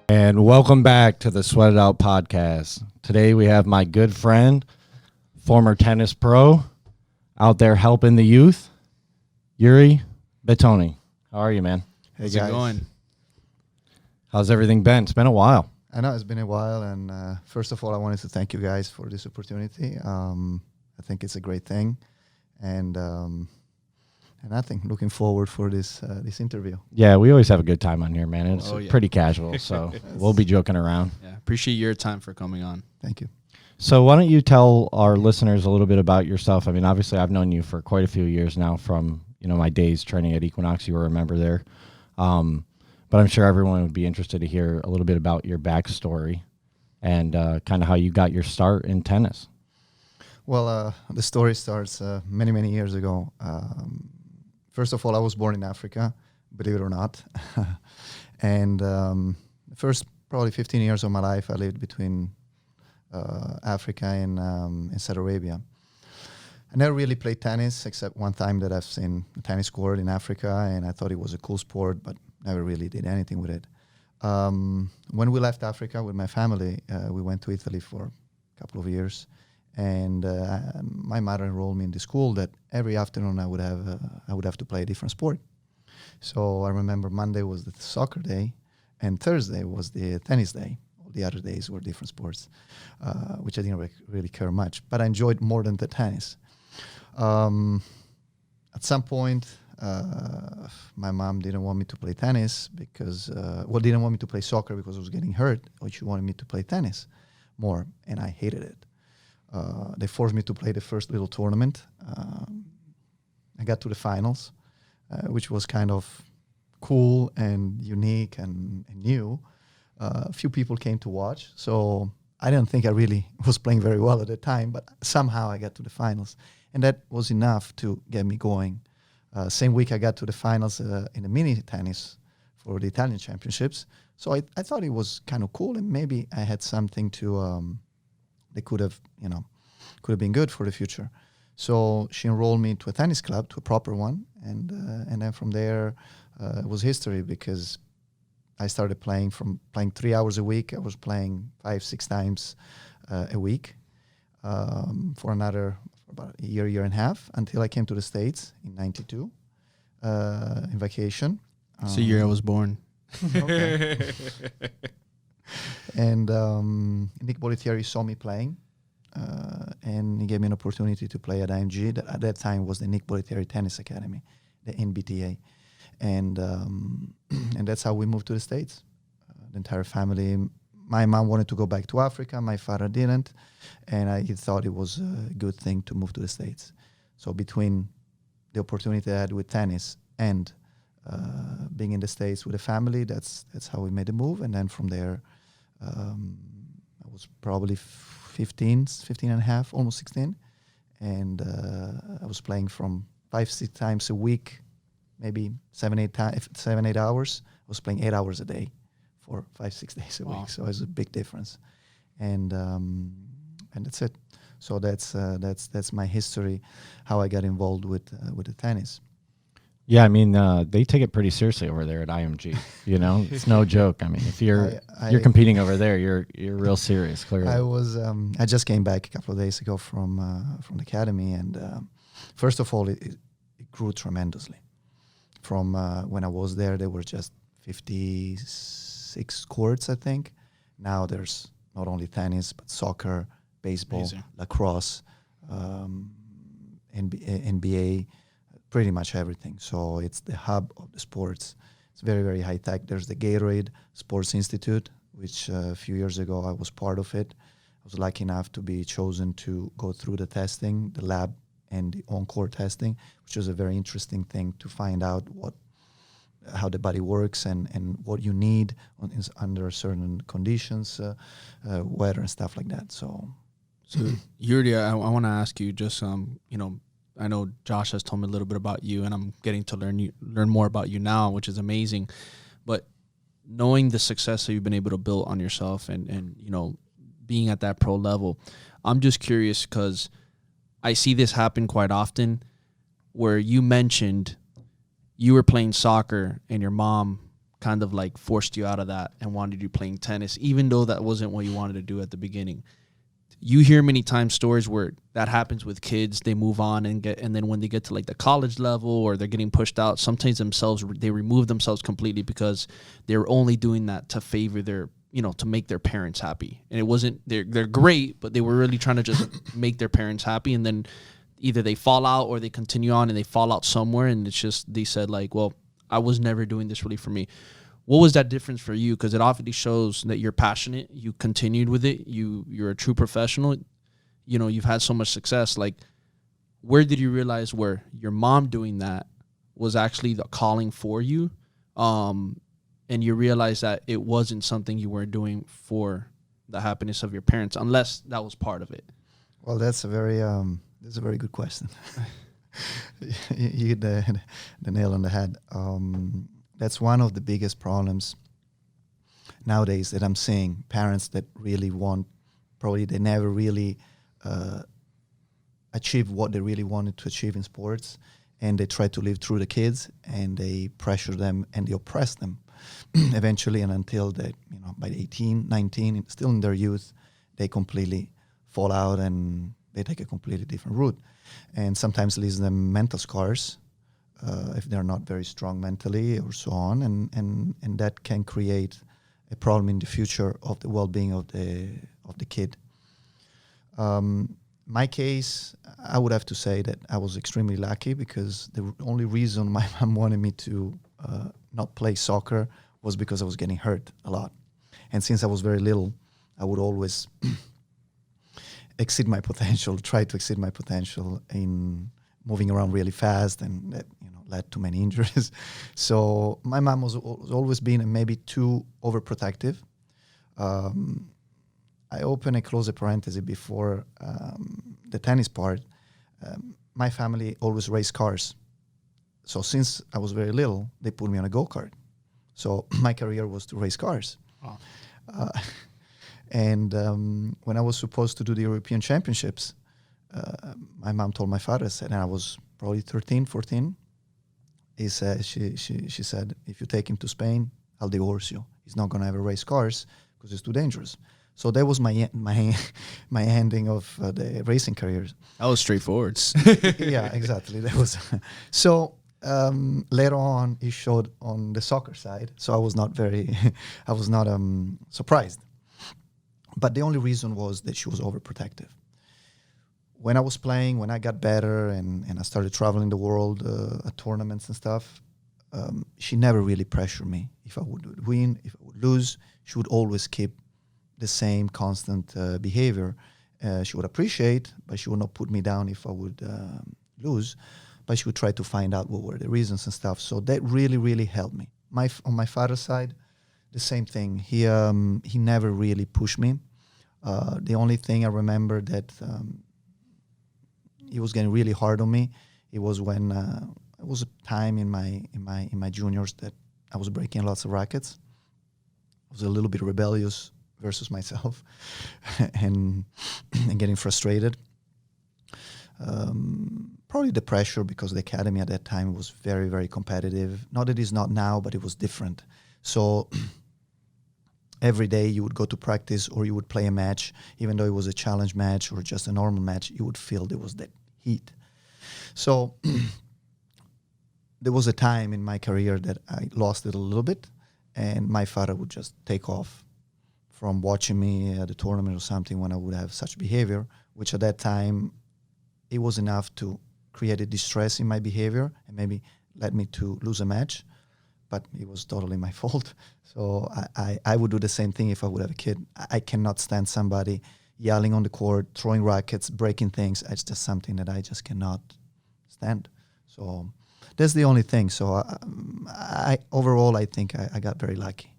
And welcome back to the Sweat It Out podcast. Today we have my good friend, former tennis pro, out there helping the youth, Yury Bettoni. How are you, man? Hey, How's guys. it going? How's everything been? It's been a while. I know it's been a while, and first of all, I wanted to thank you guys for this opportunity. I think it's a great thing, and I think looking forward for this interview. Yeah, we always have a good time on here, man. It's Oh, yeah. pretty casual, so we'll be joking around. Yeah, appreciate your time for coming on. Thank you. So why don't you tell our listeners a little bit about yourself? I mean, obviously, I've known you for quite a few years now from, my days training at Equinox. You were a member there. But I'm sure everyone would be interested to hear a little bit about your backstory and kind of how you got your start in tennis. Well, the story starts many, many years ago. First of all, I was born in Africa, believe it or not. And the first probably 15 years of my life, I lived between Africa and Saudi Arabia. I never really played tennis except one time that I've seen a tennis court in Africa, and I thought it was a cool sport, but never really did anything with it. When we left Africa with my family, we went to Italy for a couple of years, and my mother enrolled me in the school that every afternoon I would have to play a different sport. So I remember Monday was the soccer day, and Thursday was the tennis day. All the other days were different sports, which I didn't really care much, but I enjoyed more than the tennis. At some point, my mom didn't want me to play tennis because, didn't want me to play soccer because I was getting hurt, or she wanted me to play tennis more, and I hated it. They forced me to play the first little tournament. I got to the finals, which was kind of cool and unique and new. A few people came to watch, so I didn't think I really was playing very well at the time, but somehow I got to the finals, and that was enough to get me going. Same week I got to the finals in the mini tennis for the Italian championships. So I thought it was kind of cool, and maybe I had something to that could have been good for the future. So she enrolled me to a tennis club, to a proper one, and then from there it was history, because I started playing 3 hours a week. I was playing 5-6 times a week for about a year and a half, until I came to the States in 92 in vacation. It's the year I was born. Okay. And Nick Bollettieri saw me playing, and he gave me an opportunity to play at IMG. That at that time was the Nick Bollettieri Tennis Academy, the NBTA. And that's how we moved to the States. The entire family. My mom wanted to go back to Africa. My father didn't. And he thought it was a good thing to move to the States. So between the opportunity I had with tennis and being in the States with a family, that's how we made the move. And then from there, I was probably 15 and a half, almost 16. And I was playing from 5-6 times a week, maybe 7-8 hours. I was playing 8 hours a day for 5-6 days a week. So it's a big difference. And that's it. So that's my history, how I got involved with the tennis. Yeah, I mean, they take it pretty seriously over there at IMG. It's no joke. I mean, if you're competing over there, you're real serious. Clearly, I just came back a couple of days ago from the academy, and first of all, it grew tremendously. From when I was there were just 56 courts, I think. Now there's not only tennis, but soccer, baseball, Amazing. Lacrosse, NBA, pretty much everything. So it's the hub of the sports. It's very, very high tech. There's the Gatorade Sports Institute, which a few years ago I was part of it. I was lucky enough to be chosen to go through the testing, the lab, and the on-court testing, which was a very interesting thing to find out how the body works and what you need under certain conditions, weather and stuff like that. So Yury, I want to ask you just, I know Josh has told me a little bit about you, and I'm getting to learn more about you now, which is amazing. But knowing the success that you've been able to build on yourself and being at that pro level, I'm just curious because I see this happen quite often, where you mentioned you were playing soccer and your mom kind of like forced you out of that and wanted you playing tennis, even though that wasn't what you wanted to do at the beginning. You hear many times stories where that happens with kids. They move on and then when they get to like the college level or they're getting pushed out, sometimes they remove themselves completely because they're only doing that to favor their, to make their parents happy. And it wasn't, they're great, but they were really trying to just make their parents happy. And then either they fall out or they continue on and they fall out somewhere. And it's just, they said like, well, I was never doing this really for me. What was that difference for you? Because it obviously shows that you're passionate. You continued with it. You're a true professional. You've had so much success. Like, where did you realize where your mom doing that was actually the calling for you? And you realized that it wasn't something you were doing for the happiness of your parents, unless that was part of it. Well, that's a very good question. You hit the nail on the head. That's one of the biggest problems nowadays that I'm seeing. Parents that really want, probably they never really achieve what they really wanted to achieve in sports, and they try to live through the kids, and they pressure them and they oppress them eventually, and until they, by 18, 19, still in their youth, they completely fall out and they take a completely different route, and sometimes leaves them mental scars. If they're not very strong mentally or so on, and that can create a problem in the future of the well-being of the kid. My case, I would have to say that I was extremely lucky because the only reason my mom wanted me to not play soccer was because I was getting hurt a lot. And since I was very little, I would always try to exceed my potential in moving around really fast, and that led to many injuries. So my mom was always been maybe too overprotective. I open and close a parenthesis before the tennis part. My family always raced cars. So since I was very little, they put me on a go-kart. So my career was to race cars. Wow. And when I was supposed to do the European Championships, my mom told my father, and I was probably 13, 14, she said, if you take him to Spain, I'll divorce you. He's not going to ever race cars because it's too dangerous. So that was my ending of the racing career. That was straightforward. Yeah, exactly. That was so. Later on, he showed on the soccer side, so I was not surprised. But the only reason was that she was overprotective. When I was playing, when I got better and I started traveling the world at tournaments and stuff, she never really pressured me. If I would win, if I would lose, she would always keep the same constant behavior. She would appreciate, but she would not put me down if I would lose. But she would try to find out what were the reasons and stuff. So that really, really helped me. On my father's side, the same thing. He never really pushed me. The only thing I remember that he was getting really hard on me. It was when it was a time in my juniors that I was breaking lots of rackets. I was a little bit rebellious versus myself, and getting frustrated. Probably the pressure, because the academy at that time was very, very competitive. Not that it's not now, but it was different. So every day you would go to practice or you would play a match, even though it was a challenge match or just a normal match, you would feel there was that heat. So there was a time in my career that I lost it a little bit, and my father would just take off from watching me at a tournament or something when I would have such behavior, which at that time, it was enough to create a distress in my behavior and maybe led me to lose a match, but it was totally my fault. So I would do the same thing if I would have a kid. I cannot stand somebody yelling on the court, throwing rackets, breaking things. It's just something that I just cannot stand. So that's the only thing. So overall, I think I got very lucky.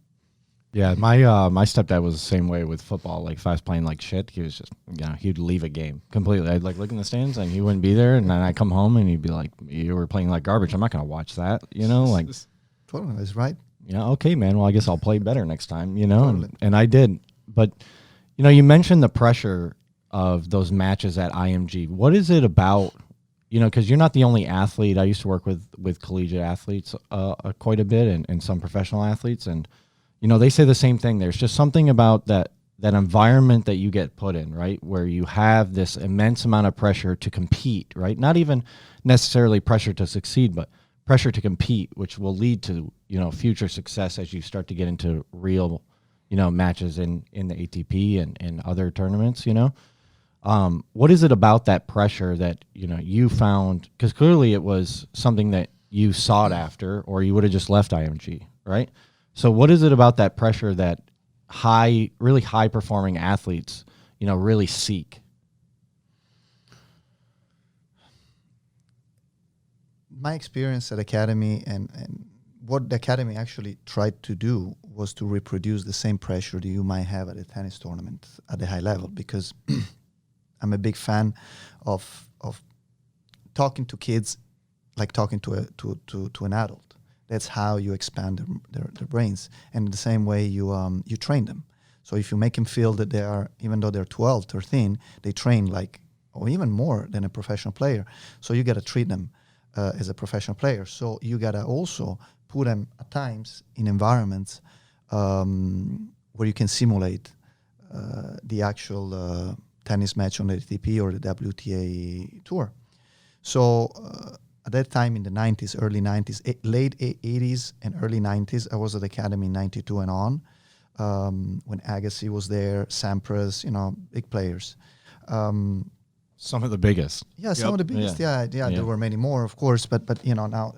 Yeah, my stepdad was the same way with football. Like if I was playing like shit, he was just he'd leave a game completely. I'd like look in the stands and he wouldn't be there, and then I'd come home and he'd be like, "You were playing like garbage. I'm not gonna watch that." Like Totally, that's right. Okay, man. Well, I guess I'll play better next time. Totally. and I did. But you mentioned the pressure of those matches at IMG. What is it about because you're not the only athlete. I used to work with collegiate athletes quite a bit, and some professional athletes, and they say the same thing. There's just something about that environment that you get put in, right, where you have this immense amount of pressure to compete, right? Not even necessarily pressure to succeed, but pressure to compete, which will lead to future success as you start to get into real matches in the ATP and other tournaments. What is it about that pressure that you found? Because clearly it was something that you sought after, or you would have just left IMG, right? So what is it about that pressure that really high performing athletes really seek? My experience at Academy and what the Academy actually tried to do was to reproduce the same pressure that you might have at a tennis tournament at the high level, because I'm a big fan of talking to kids like talking to an adult. That's how you expand their brains. And in the same way, you train them. So if you make them feel that they are, even though they're 12, 13, they train like, or even more than a professional player. So you got to treat them as a professional player. So you got to also put them at times in environments where you can simulate the actual tennis match on the ATP or the WTA tour. So at that time in the 90s, early 90s, late 80s and early 90s, I was at the Academy in 92 and on, when Agassi was there, Sampras, big players. Some of the biggest. Yeah, some of the biggest. Yeah. There were many more, of course, but now,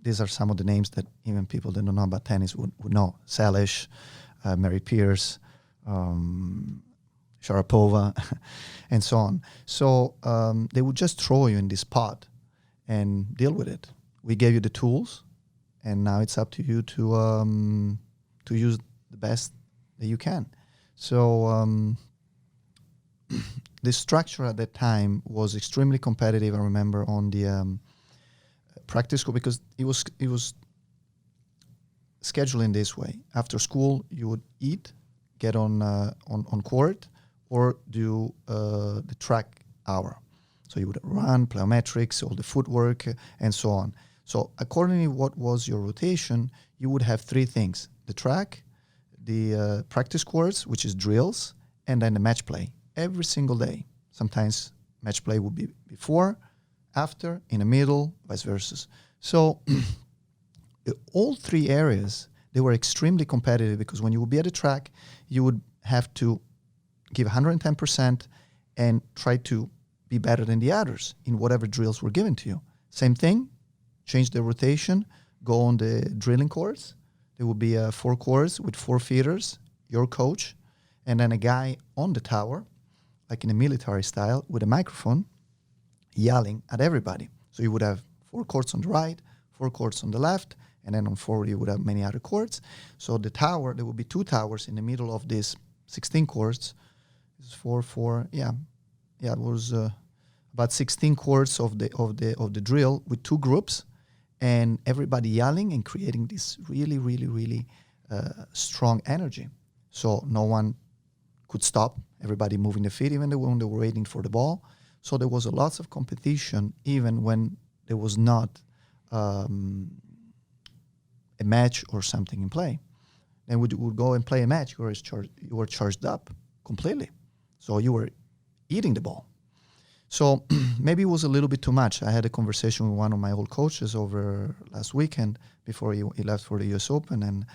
these are some of the names that even people that don't know about tennis would know. Salish, Mary Pierce, Sharapova, and so on. So they would just throw you in this pot and deal with it. We gave you the tools, and now it's up to you to use the best that you can. So the structure at that time was extremely competitive. I remember on the practice school, because it was scheduled in this way. After school, you would eat, get on court, or do the track hour. So you would run, plyometrics, all the footwork, and so on. So accordingly, what was your rotation, you would have three things: the track, the practice course, which is drills, and then the match play every single day. Sometimes match play would be before, after, in the middle, vice versa. So all three areas, they were extremely competitive, because when you would be at the track, you would have to give 110% and try to be better than the others in whatever drills were given to you. Same thing, change the rotation, go on the drilling course. There would be 4 courts with 4 feeders, your coach, and then a guy on the tower, like in a military style, with a microphone, yelling at everybody. So you would have 4 courts on the right, 4 courts on the left, and then on forward you would have many other courts. So the tower, there would be 2 towers in the middle of this 16 courts. It's 4, yeah. It was about 16 courts of the drill with 2 groups, and everybody yelling and creating this really, really, really strong energy. So no one could stop. Everybody moving the feet, even when they were waiting for the ball. So there was lots of competition, even when there was not a match or something in play. Then we would go and play a match. You were charged up completely. So you were eating the ball. So maybe it was a little bit too much. I had a conversation with one of my old coaches over last weekend before he left for the US Open, and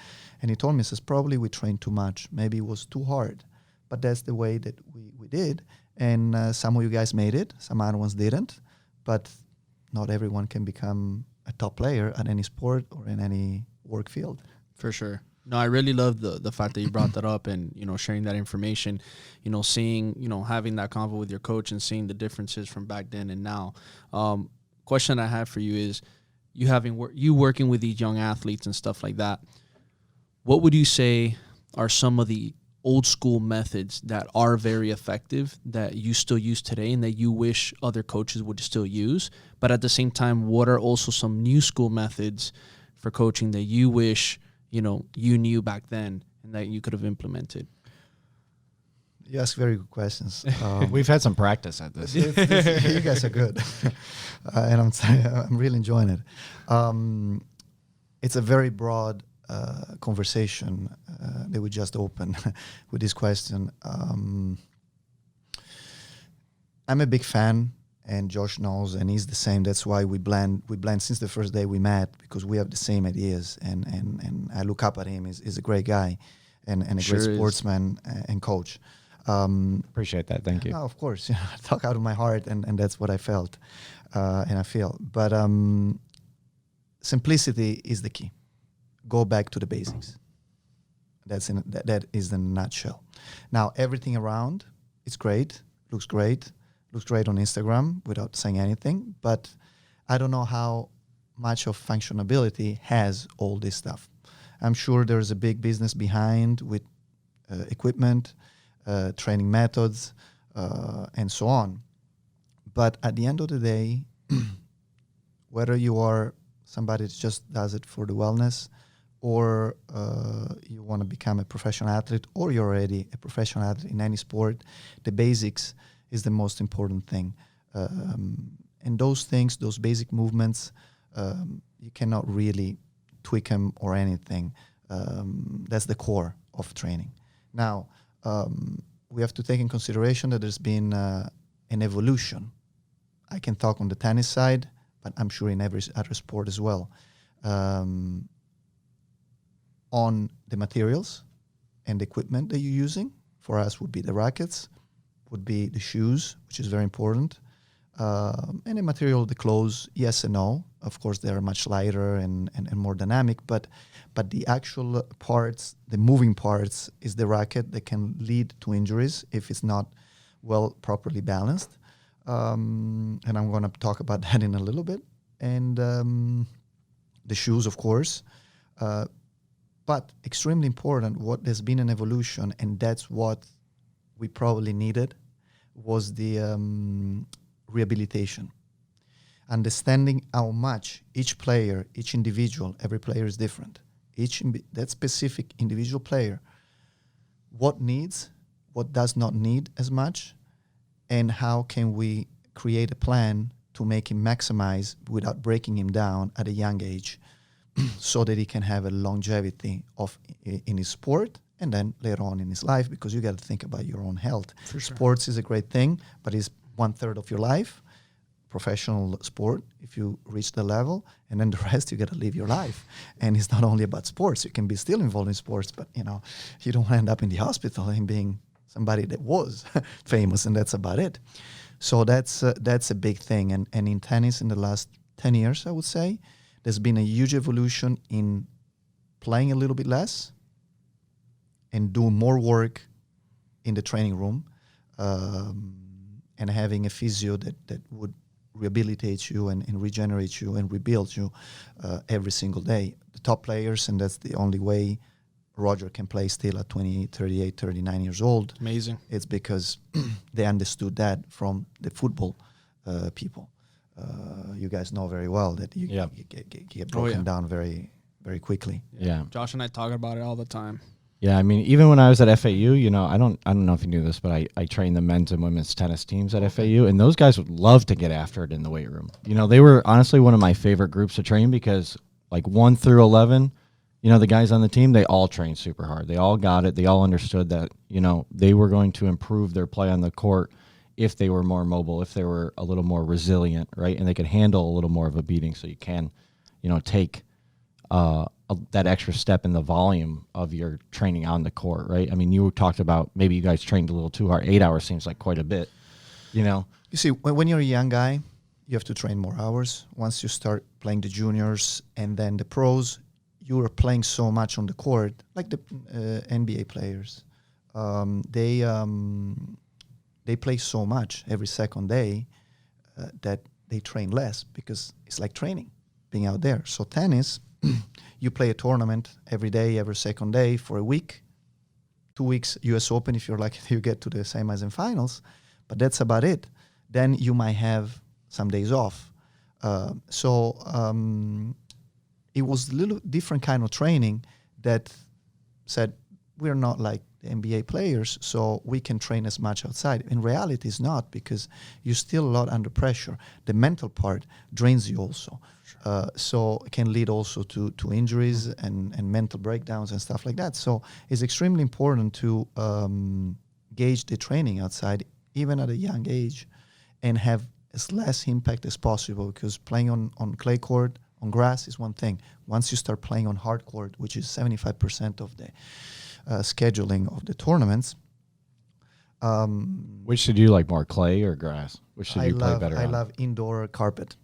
he told me, he says, probably we trained too much. Maybe it was too hard. But that's the way that we did. And some of you guys made it, some other ones didn't. But not everyone can become a top player at any sport or in any work field. For sure. No, I really love the fact that you brought that up and, sharing that information, seeing, having that convo with your coach and seeing the differences from back then and now. Question I have for you is, you working with these young athletes and stuff like that, what would you say are some of the old school methods that are very effective that you still use today and that you wish other coaches would still use? But at the same time, what are also some new school methods for coaching that you wish you knew back then and that you could have implemented? You ask very good questions. We've had some practice at this. You guys are good, and I'm really enjoying it. It's a very broad conversation that we just opened with this question. I'm a big fan, and Josh knows, and he's the same. That's why we blend since the first day we met, because we have the same ideas, and I look up at him. He's a great guy, and a Sure great is. sportsman and coach. Appreciate that. Thank you. No, of course, I talk out of my heart, and that's what I felt, and I feel. But simplicity is the key. Go back to the basics. That is the nutshell. Now, everything around is great, looks great on Instagram without saying anything. But I don't know how much of functionality has all this stuff. I'm sure there's a big business behind with equipment, training methods, and so on. But at the end of the day, whether you are somebody that just does it for the wellness, or you want to become a professional athlete, or you're already a professional athlete in any sport, the basics is the most important thing. And those things, those basic movements, you cannot really tweak them or anything. That's the core of training. Now, we have to take in consideration that there's been an evolution. I can talk on the tennis side, but I'm sure in every other sport as well. On the materials and the equipment that you're using. For us would be the rackets, would be the shoes, which is very important. And the material, the clothes, yes and no. Of course, they are much lighter and more dynamic, but the actual parts, the moving parts, is the racket that can lead to injuries if it's not well properly balanced. And I'm going to talk about that in a little bit. And the shoes, of course. But extremely important, what there's been an evolution, and that's what we probably needed, was the rehabilitation. Understanding how much each player, each individual, every player is different. That specific individual player, what needs, what does not need as much, and how can we create a plan to make him maximize without breaking him down at a young age, so that he can have a longevity in his sport and then later on in his life, because you got to think about your own health. For sure. Sports is a great thing, but it's 1/3 of your life, professional sport, if you reach the level, and then the rest you got to live your life. And it's not only about sports. You can be still involved in sports, but you don't end up in the hospital and being somebody that was famous, and that's about it. So that's a big thing. And in tennis in the last 10 years, I would say, there's been a huge evolution in playing a little bit less and doing more work in the training room, and having a physio that would rehabilitate you and regenerate you and rebuild you every single day. The top players, and that's the only way Roger can play still at 20, 38, 39 years old. Amazing. It's because they understood that from the football people. You guys know very well that you get broken down very, very quickly. Yeah. Josh and I talk about it all the time. Yeah, I mean, even when I was at FAU, I don't know if you knew this, but I trained the men's and women's tennis teams at FAU, and those guys would love to get after it in the weight room. They were honestly one of my favorite groups to train, because like 1 through 11, the guys on the team, they all trained super hard. They all got it. They all understood that, they were going to improve their play on the court if they were more mobile, if they were a little more resilient, right? And they could handle a little more of a beating, so you can, take that extra step in the volume of your training on the court, right? I mean, you talked about maybe you guys trained a little too hard. 8 hours seems like quite a bit, You see, when you're a young guy, you have to train more hours. Once you start playing the juniors and then the pros, you are playing so much on the court, like the NBA players. They play so much every second day that they train less, because it's like training, being out there. So tennis, you play a tournament every day, every second day for a week, 2 weeks US Open if you're lucky you get to the semis and finals, but that's about it. Then you might have some days off. It was a little different kind of training that said, we're not like the NBA players, so we can train as much outside. In reality, it's not, because you're still a lot under pressure. The mental part drains you also. So it can lead also to injuries and mental breakdowns and stuff like that. So it's extremely important to gauge the training outside, even at a young age, and have as less impact as possible, because playing on clay court, on grass is one thing. Once you start playing on hard court, which is 75% of the scheduling of the tournaments. Which did you like more, clay or grass? Which did you play better I on? love indoor carpet.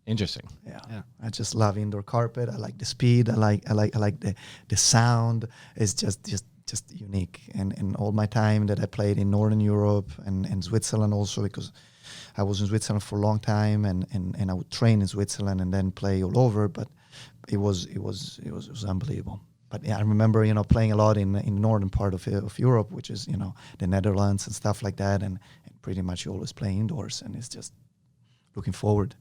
Interesting. Yeah. I just love indoor carpet. I like the speed. I like the sound. It's just unique. And all my time that I played in Northern Europe and Switzerland also, because I was in Switzerland for a long time, and I would train in Switzerland and then play all over. But it was unbelievable. But yeah, I remember playing a lot in the northern part of Europe, which is the Netherlands and stuff like that, and pretty much you always play indoors, and it's just looking forward.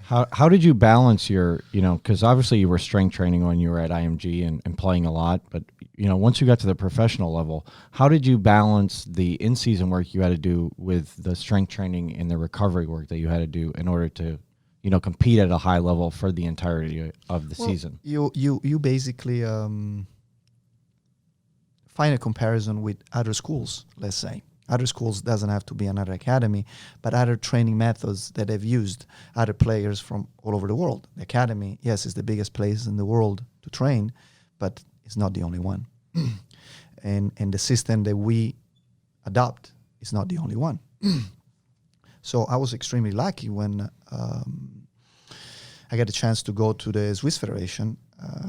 How did you balance your, because obviously you were strength training when you were at IMG and playing a lot, but, once you got to the professional level, how did you balance the in-season work you had to do with the strength training and the recovery work that you had to do in order to, compete at a high level for the entirety of the season? You basically find a comparison with other schools, let's say. Other schools doesn't have to be another academy, but other training methods that have used other players from all over the world. The academy, yes, is the biggest place in the world to train, but it's not the only one. and the system that we adopt is not the only one. So I was extremely lucky when I got a chance to go to the Swiss Federation.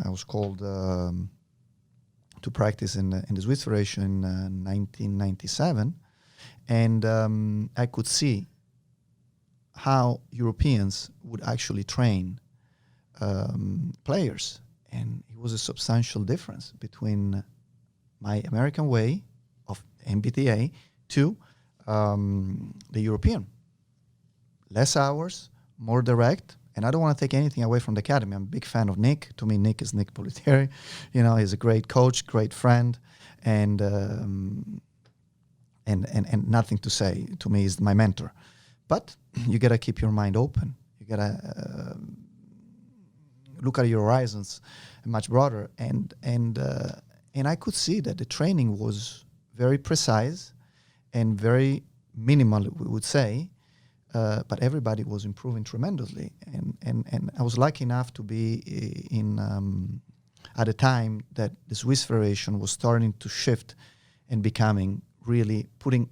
I was called to practice in the Swiss Federation in 1997. And I could see how Europeans would actually train players. And it was a substantial difference between my American way of MBTA to the European. Less hours, more direct. And I don't want to take anything away from the academy. I'm a big fan of Nick. To me, Nick is Nick Politieri. He's a great coach, great friend, and nothing to say. To me, he's my mentor. But you gotta keep your mind open. You gotta look at your horizons much broader. And I could see that the training was very precise and very minimal, we would say. But everybody was improving tremendously, and I was lucky enough to be in at a time that the Swiss Federation was starting to shift and becoming really putting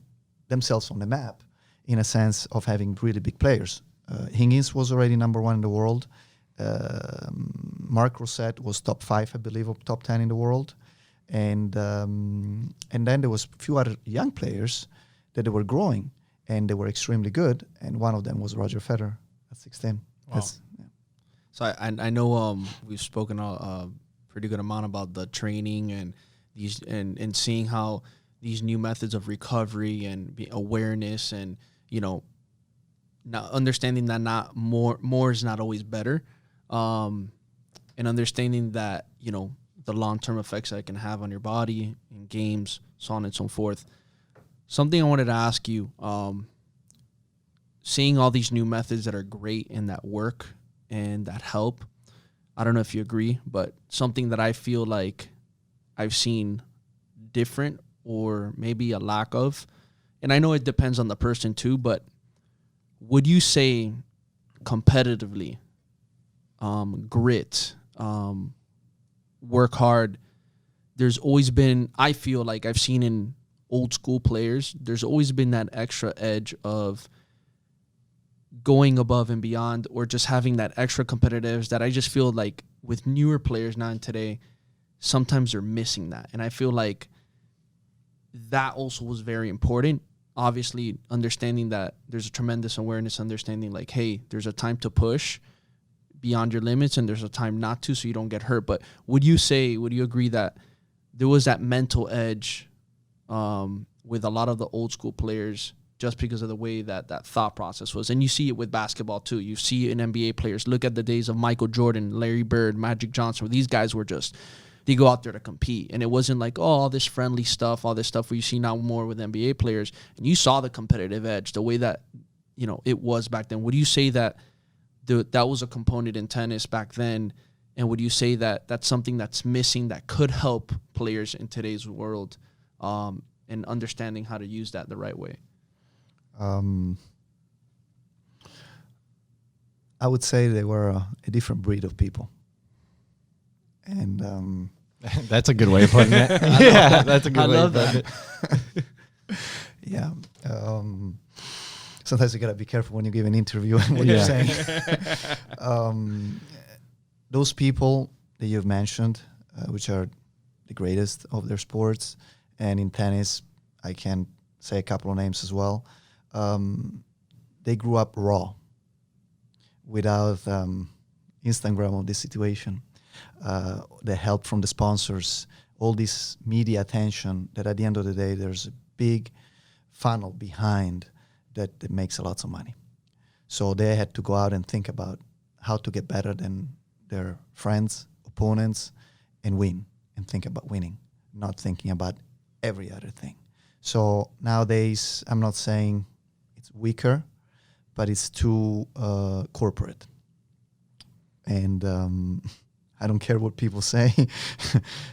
themselves on the map in a sense of having really big players. Higgins was already number 1 in the world. Marc Rosset was top 5, I believe, or top 10 in the world, and then there was a few other young players that they were growing. And they were extremely good, and one of them was Roger Federer at 16. Wow. So I know we've spoken a pretty good amount about the training and these and seeing how these new methods of recovery and awareness and not understanding that not more is not always better, and understanding that the long-term effects that it can have on your body in games, so on and so forth. Something I wanted to ask you, seeing all these new methods that are great and that work and that help, I don't know if you agree, but something that I feel like I've seen different or maybe a lack of, and I know it depends on the person too, but would you say competitively, grit, work hard, there's always been, I feel like I've seen in old school players, there's always been that extra edge of going above and beyond, or just having that extra competitiveness that I just feel like with newer players now and today, sometimes they're missing that. And I feel like that also was very important. Obviously, understanding that there's a tremendous awareness, understanding like, hey, there's a time to push beyond your limits and there's a time not to, so you don't get hurt. But would you agree that there was that mental edge with a lot of the old school players just because of the way that thought process was? And you see it with basketball too. You see it in NBA players. Look at the days of Michael Jordan, Larry Bird, Magic Johnson, where these guys were just They go out there to compete. And it wasn't like, oh, all this friendly stuff, all this stuff where you see now more with NBA players. And you saw the competitive edge, the way that, you know, it was back then. Would you say that that was a component in tennis back then? And would you say that that's something that's missing that could help players in today's world and understanding how to use that the right way? I would say they were a different breed of people. And that's a good way of putting it. Yeah, that's a good way of putting it. Yeah. Sometimes you gotta be careful when you give an interview and what you're saying. Those people that you've mentioned, which are the greatest of their sports, and in tennis, I can say a couple of names as well. They grew up raw, without Instagram of this situation, the help from the sponsors, all this media attention that at the end of the day, there's a big funnel behind that makes a lot of money. So they had to go out and think about how to get better than their friends, opponents, and win, and think about winning, not thinking about every other thing. So nowadays, I'm not saying it's weaker, but it's too corporate. And I don't care what people say.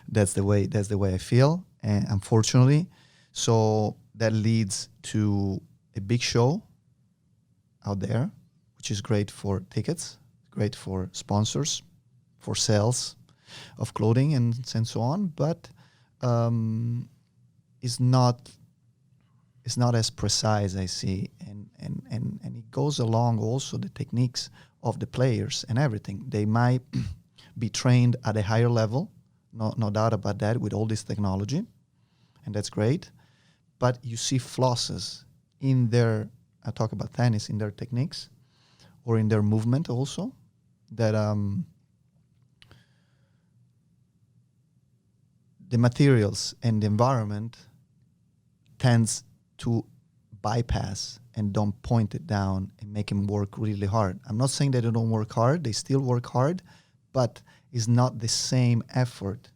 That's the way I feel, and unfortunately. So that leads to a big show out there, which is great for tickets, great for sponsors, for sales of clothing and so on, but it's not as precise, I see, and it goes along also the techniques of the players and everything. They might be trained at a higher level, no doubt about that, with all this technology, and that's great. But you see flosses in their, I talk about tennis, in their techniques or in their movement also, that the materials and the environment tends to bypass and don't point it down and make them work really hard. I'm not saying that they don't work hard. They still work hard, but it's not the same effort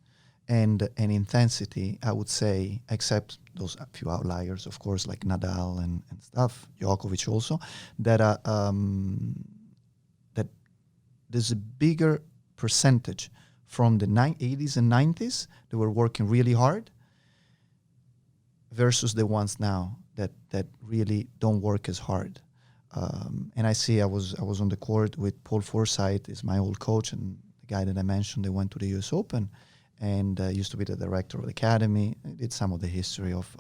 and intensity, I would say, except those few outliers, of course, like Nadal and stuff, Djokovic also, that that there's a bigger percentage from the 80s and 90s that were working really hard versus the ones now that really don't work as hard. And I see I was on the court with Paul Forsyth, is my old coach, and the guy that I mentioned, they went to the US Open, and used to be the director of the academy. I did some of the history of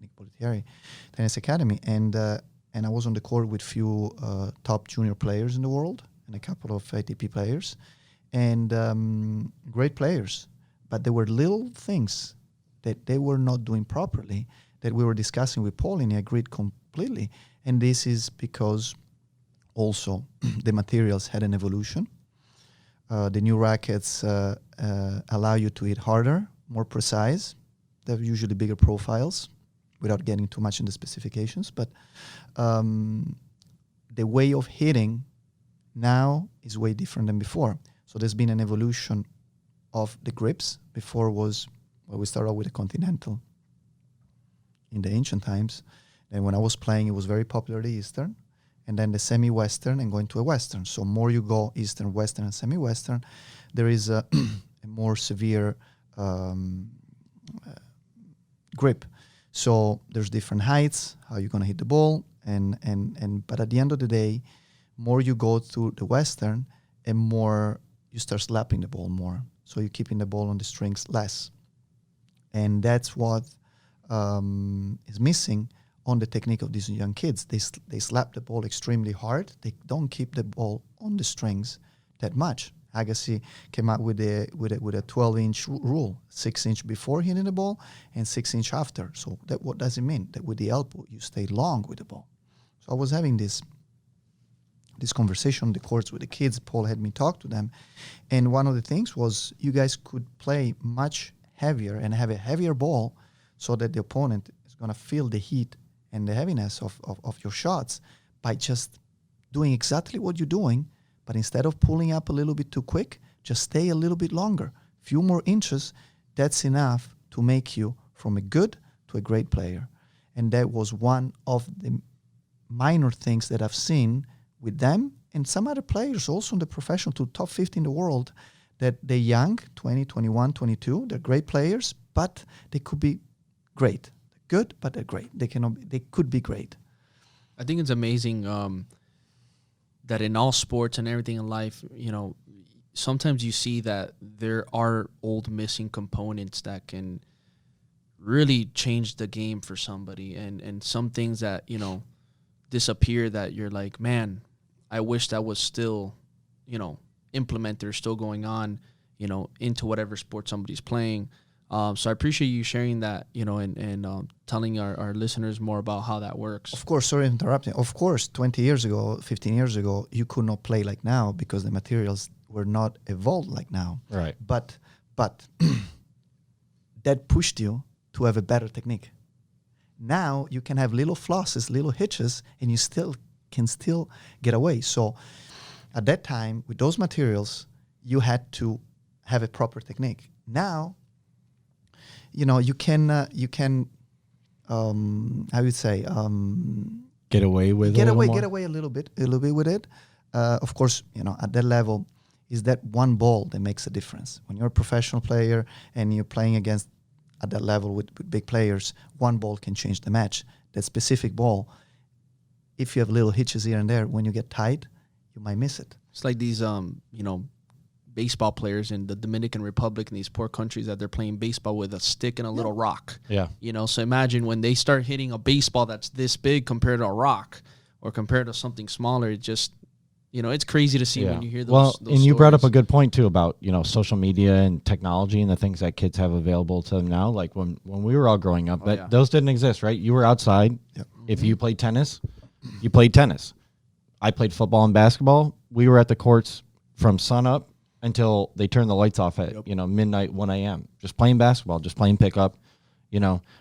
Nick Bollettieri Tennis Academy. And I was on the court with few top junior players in the world and a couple of ATP players, and great players. But there were little things that they were not doing properly that we were discussing with Paul, and he agreed completely. And this is because also the materials had an evolution. The new rackets allow you to hit harder, more precise. They're usually bigger profiles, without getting too much into specifications. But the way of hitting now is way different than before. So there's been an evolution of the grips. Before was, well, we started out with a continental in the ancient times. And when I was playing, it was very popular, the Eastern, and then the semi-Western and going to a Western. So more you go Eastern, Western, and semi-Western, there is a more severe grip. So there's different heights, how you're going to hit the ball, but at the end of the day, more you go to the Western, and more you start slapping the ball more. So you're keeping the ball on the strings less. And that's what is missing on the technique of these young kids. They slap the ball extremely hard. They don't keep the ball on the strings that much. Agassi came out with a 12-inch rule, 6-inch before hitting the ball and 6-inch after. So that, what does it mean? That with the elbow you stay long with the ball. So I was having this conversation on the courts with the kids. Paul had me talk to them, and one of the things was you guys could play much heavier and have a heavier ball, so that the opponent is going to feel the heat and the heaviness of your shots by just doing exactly what you're doing, but instead of pulling up a little bit too quick, just stay a little bit longer. few more inches, that's enough to make you from a good to a great player. And that was one of the minor things that I've seen with them and some other players also in the professional to top 50 in the world, that they're young, 20, 21, 22, they're great players, but they could be great. Good, but they're great. They could be great. I think it's amazing that in all sports and everything in life, sometimes you see that there are old missing components that can really change the game for somebody, and some things that, disappear that you're like, man, I wish that was still, implemented or still going on, into whatever sport somebody's playing. So I appreciate you sharing that, and telling our listeners more about how that works. Of course, sorry for interrupting. Of course, 20 years ago, 15 years ago, you could not play like now because the materials were not evolved like now. Right. But that pushed you to have a better technique. Now you can have little flosses, little hitches, and you can still get away. So at that time, with those materials, you had to have a proper technique. Now, you can I would say Get away with get it. away a little bit with it. Of course, at that level, is that one ball that makes a difference. When you're a professional player and you're playing against at that level with big players, one ball can change the match. That specific ball, if you have little hitches here and there, when you get tight, you might miss it. It's like these, baseball players in the Dominican Republic and these poor countries that they're playing baseball with a stick and a little rock. Yeah. So imagine when they start hitting a baseball that's this big compared to a rock or compared to something smaller, it just, it's crazy to see when you hear those. Well, those and you brought up a stories. good point too about, social media and technology and the things that kids have available to them now. Like when we were all growing up, those didn't exist, right? You were outside. Yep. If you played tennis, you played tennis. I played football and basketball. We were at the courts from sun up until they turned the lights off at, midnight, 1 a.m. Just playing basketball, just playing pickup. We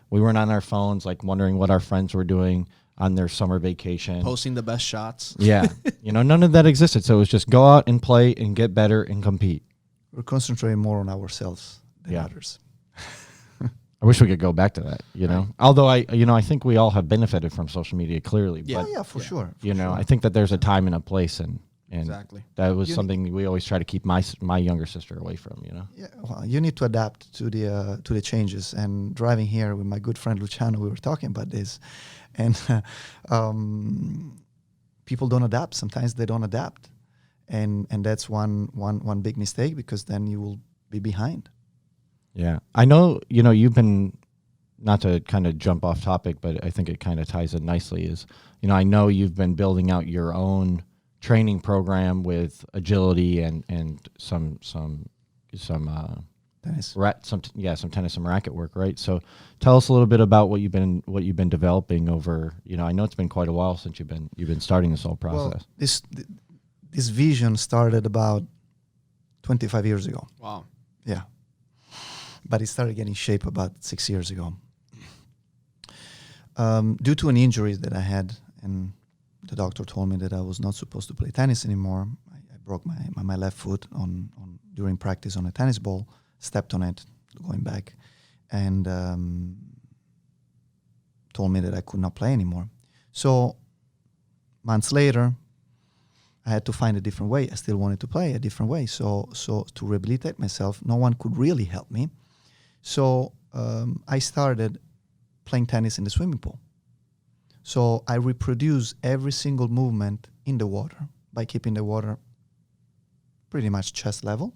weren't on our phones, like wondering what our friends were doing on their summer vacation. Posting the best shots. Yeah. None of that existed. So it was just go out and play and get better and compete. We're concentrating more on ourselves than others. I wish we could go back to that, Right. Although I think we all have benefited from social media clearly. Yeah. But, For sure. I think that there's a time and a place, and Exactly. that was something we always try to keep my younger sister away from, Yeah, well, you need to adapt to the changes. And driving here with my good friend Luciano, we were talking about this, and people don't adapt. Sometimes they don't adapt, and that's one big mistake, because then you will be behind. Yeah. I know, you've been, not to kind of jump off topic, but I think it kind of ties in nicely, is, I know you've been building out your own training program with agility and some Tennis. some tennis and racket work, right? So tell us a little bit about what you've been developing over, I know it's been quite a while since you've been starting this whole process. Well, this vision started about 25 years ago. Wow. Yeah. But it started getting shape about 6 years ago. Due to an injury that I had, and the doctor told me that I was not supposed to play tennis anymore. I broke my left foot on during practice on a tennis ball, stepped on it going back, and told me that I could not play anymore. So months later, I had to find a different way. I still wanted to play a different way. So to rehabilitate myself, no one could really help me. So I started playing tennis in the swimming pool. So I reproduce every single movement in the water by keeping the water pretty much chest level.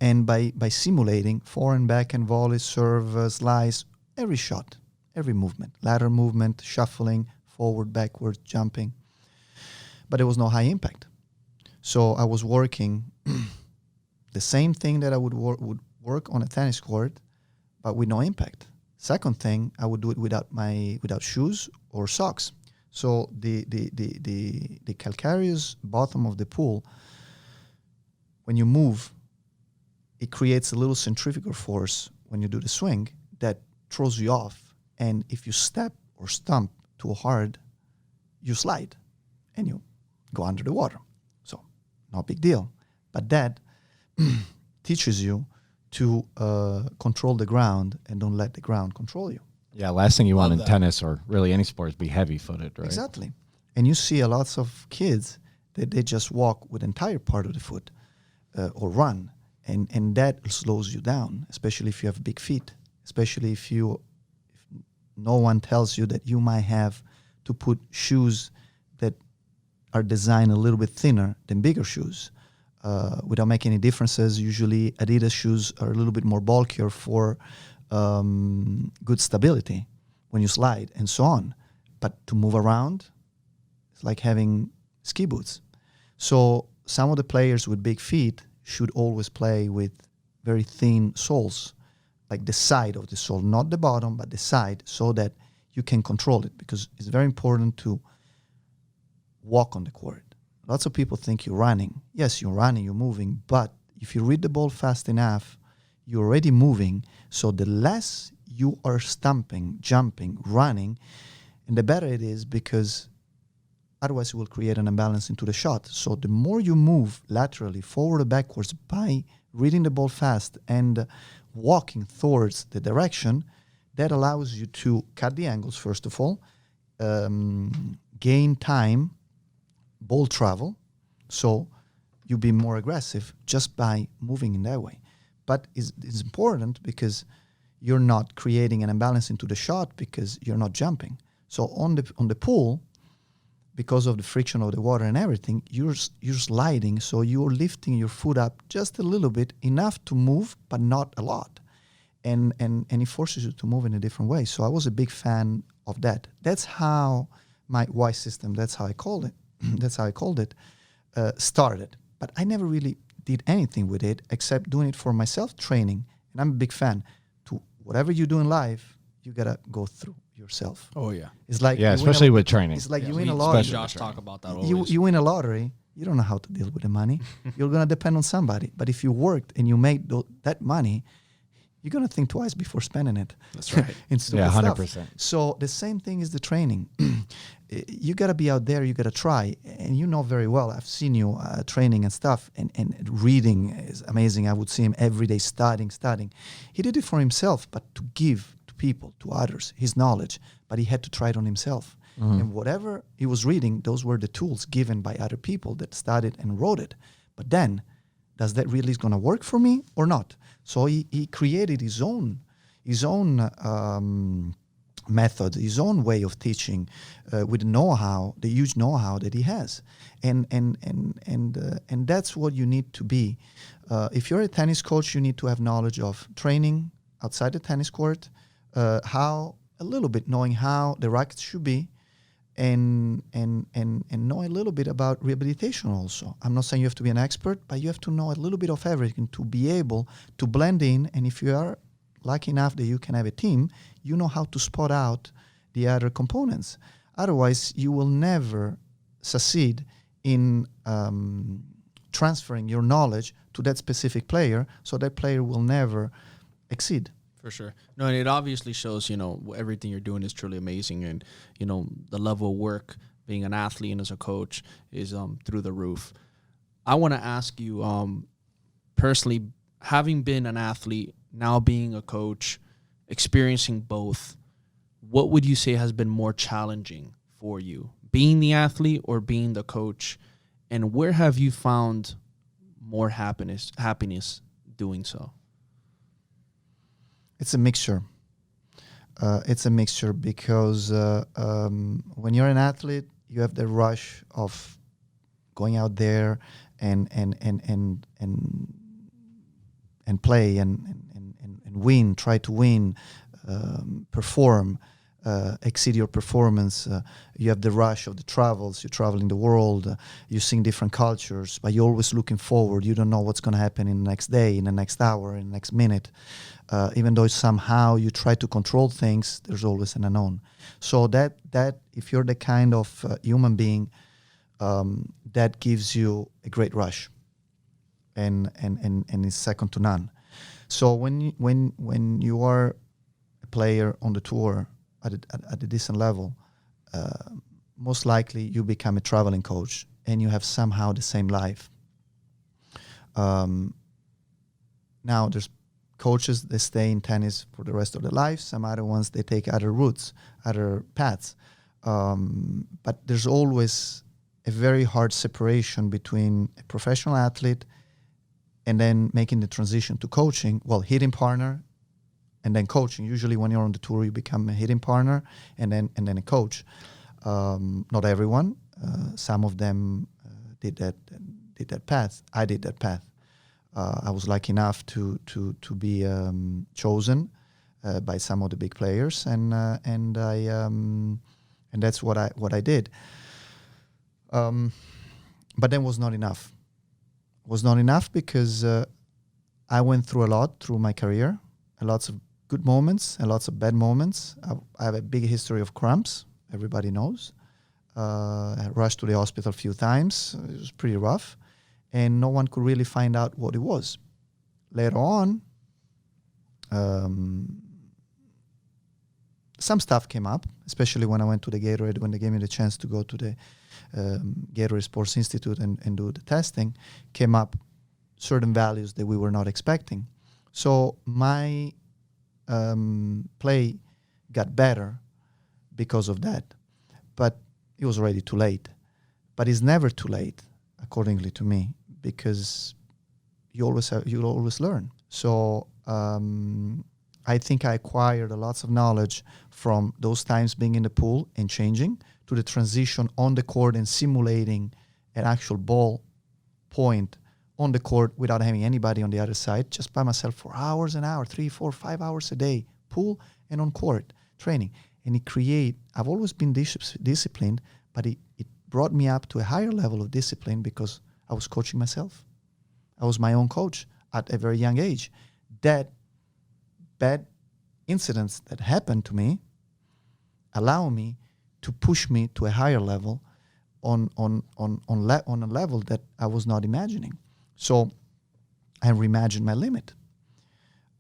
And by simulating forehand, backhand, volley, serve, slice, every shot, every movement, ladder movement, shuffling, forward, backward, jumping. But there was no high impact. So I was working the same thing that I would work on a tennis court, but with no impact. Second thing, I would do it without shoes or socks. So the calcareous bottom of the pool, when you move, it creates a little centrifugal force when you do the swing that throws you off. And if you step or stomp too hard, you slide and you go under the water. So no big deal. But that teaches you to control the ground and don't let the ground control you. Yeah, last thing you want in that. tennis or really any sport is be heavy-footed, right? Exactly. And you see a lots of kids that they just walk with entire part of the foot or run, and that slows you down, especially if you have big feet, especially if no one tells you that you might have to put shoes that are designed a little bit thinner than bigger shoes. Without making any differences, usually Adidas shoes are a little bit more bulkier for good stability when you slide and so on. But to move around, it's like having ski boots. So some of the players with big feet should always play with very thin soles, like the side of the sole, not the bottom, but the side, so that you can control it, because it's very important to walk on the court. Lots of people think you're running. Yes, you're running, you're moving, but if you read the ball fast enough, you're already moving. So the less you are stumping, jumping, running, and the better it is, because otherwise it will create an imbalance into the shot. So the more you move laterally, forward or backwards, by reading the ball fast and walking towards the direction, that allows you to cut the angles, first of all, gain time, ball travel, so you be more aggressive just by moving in that way. But it's important because you're not creating an imbalance into the shot because you're not jumping. So on the pool, because of the friction of the water and everything, you're sliding, so you're lifting your foot up just a little bit, enough to move, but not a lot. And it forces you to move in a different way. So I was a big fan of that. That's how my Y system, that's how I called it, started. But I never really did anything with it except doing it for myself, training. And I'm a big fan. To whatever you do in life, you got to go through yourself. Oh, yeah. It's like especially with training. It's like Yeah, you win a we lottery. Josh talk about that always. You win a lottery, you don't know how to deal with the money. You're going to depend on somebody. But if you worked and you made that money, you're going to think twice before spending it. That's right. in stupid Yeah, 100%. stuff. So the same thing is the training. You got to be out there. You got to try. And you know very well, I've seen you training and stuff, and reading is amazing. I would see him every day studying. He did it for himself, but to give to people, to others, his knowledge. But he had to try it on himself. Mm-hmm. And whatever he was reading, those were the tools given by other people that studied and wrote it. But then, does that really going to work for me or not? So he created his own method, his own way of teaching, with the huge know-how that he has, and that's what you need to be. If you're a tennis coach, you need to have knowledge of training outside the tennis court, knowing how the rackets should be, and know a little bit about rehabilitation also. I'm not saying you have to be an expert, but you have to know a little bit of everything to be able to blend in. And if you are lucky enough that you can have a team, you know how to spot out the other components. Otherwise, you will never succeed in transferring your knowledge to that specific player, so that player will never exceed. For sure. No, and it obviously shows, everything you're doing is truly amazing. And, the level of work being an athlete and as a coach is through the roof. I want to ask you, personally, having been an athlete, now being a coach, experiencing both, what would you say has been more challenging for you, being the athlete or being the coach? And where have you found more happiness doing so? It's a mixture. Because when you're an athlete, you have the rush of going out there and play and win, try to win, perform, exceed your performance. You have the rush of the travels. You're traveling the world. You're seeing different cultures, but you're always looking forward. You don't know what's going to happen in the next day, in the next hour, in the next minute. Even though somehow you try to control things, there's always an unknown. So that if you're the kind of human being, that gives you a great rush, and is second to none. So when you are a player on the tour at a decent level, most likely you become a traveling coach and you have somehow the same life. Now there's coaches that stay in tennis for the rest of their life. Some other ones, they take other routes, other paths. But there's always a very hard separation between a professional athlete and then making the transition to coaching. Well, hitting partner and then coaching. Usually when you're on the tour, you become a hitting partner and then a coach. Not everyone. Some of them did that path. I did that path. I was lucky enough to be chosen by some of the big players, and that's what I did. But then was not enough. Was not enough because I went through a lot through my career, lots of good moments and lots of bad moments. I have a big history of cramps. Everybody knows. I rushed to the hospital a few times. It was pretty rough. And no one could really find out what it was. Later on, some stuff came up, especially when I went to the Gatorade, when they gave me the chance to go to the Gatorade Sports Institute and do the testing, came up certain values that we were not expecting. So my play got better because of that. But it was already too late. But it's never too late, accordingly to me, because you'll always learn. So I think I acquired lots of knowledge from those times being in the pool and changing to the transition on the court and simulating an actual ball point on the court without having anybody on the other side, just by myself for hours and hours, 3, 4, 5 hours a day, pool and on court training. And I've always been disciplined, but it brought me up to a higher level of discipline because I was coaching myself. I was my own coach at a very young age. That bad incidents that happened to me allow me to push me to a higher level on a level that I was not imagining. So I reimagined my limit.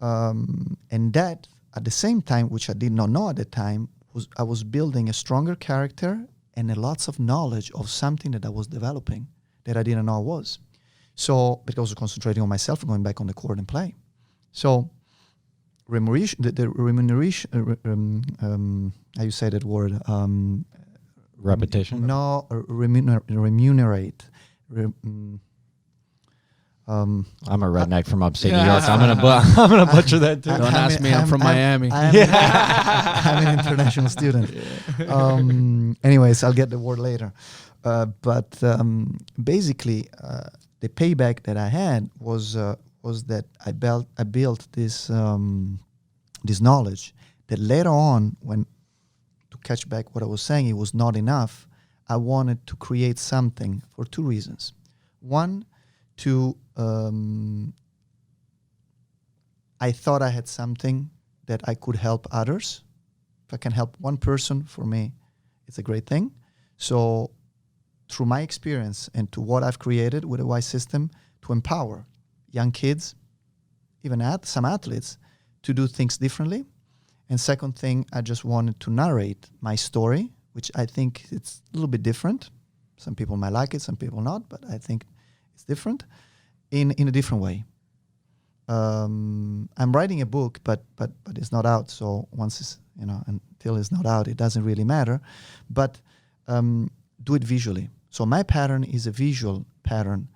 And that, at the same time, which I did not know at the time, I was building a stronger character and lots of knowledge of something that I was developing that I didn't know I was. So, because I was concentrating on myself and going back on the court and play. So, remuneration, how you say that word? Repetition? No, remunerate. I'm a redneck from upstate New York. I'm gonna butcher that too. Don't ask me. I'm from Miami. I'm an international student. Anyways, I'll get the word later. But basically, the payback that I had was that I built this this knowledge that later on, when to catch back what I was saying, it was not enough. I wanted to create something for two reasons. One, I thought I had something that I could help others. If I can help one person, for me, it's a great thing. So through my experience and to what I've created with a Y system, to empower young kids, even some athletes, to do things differently. And second thing, I just wanted to narrate my story, which I think it's a little bit different. Some people might like it, some people not, but I think it's different in a different way. I'm writing a book, but it's not out. So once it's, until it's not out, it doesn't really matter. But do it visually. So my pattern is a visual pattern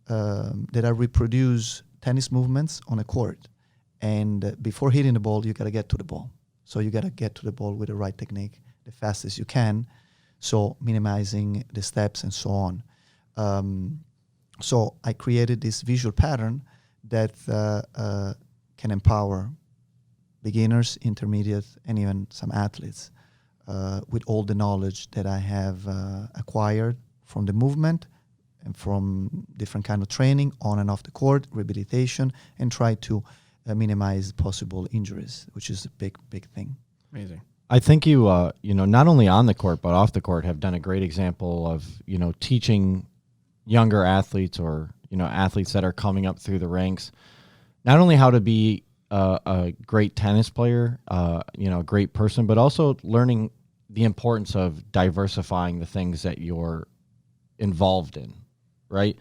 that I reproduce tennis movements on a court. And before hitting the ball, you got to get to the ball. So you got to get to the ball with the right technique, the fastest you can. So minimizing the steps and so on. So I created this visual pattern that can empower beginners, intermediate, and even some athletes with all the knowledge that I have acquired from the movement and from different kind of training on and off the court, rehabilitation, and try to minimize possible injuries, which is a big thing. Amazing. I think you, not only on the court but off the court, have done a great example of, teaching younger athletes or athletes that are coming up through the ranks, not only how to be a great tennis player, a great person, but also learning the importance of diversifying the things that you're involved in, right?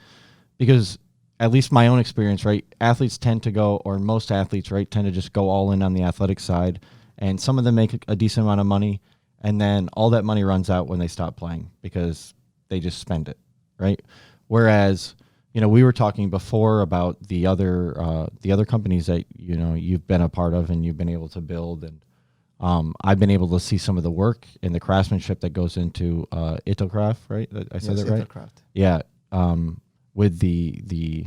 Because at least my own experience, right? Athletes tend to go, or most athletes, right, tend to just go all in on the athletic side. And some of them make a decent amount of money, and then all that money runs out when they stop playing because they just spend it, right? Whereas, we were talking before about the other companies that you've been a part of and you've been able to build, and I've been able to see some of the work and the craftsmanship that goes into Itelcraft, right? I said that right? Itelcraft. Yeah. With the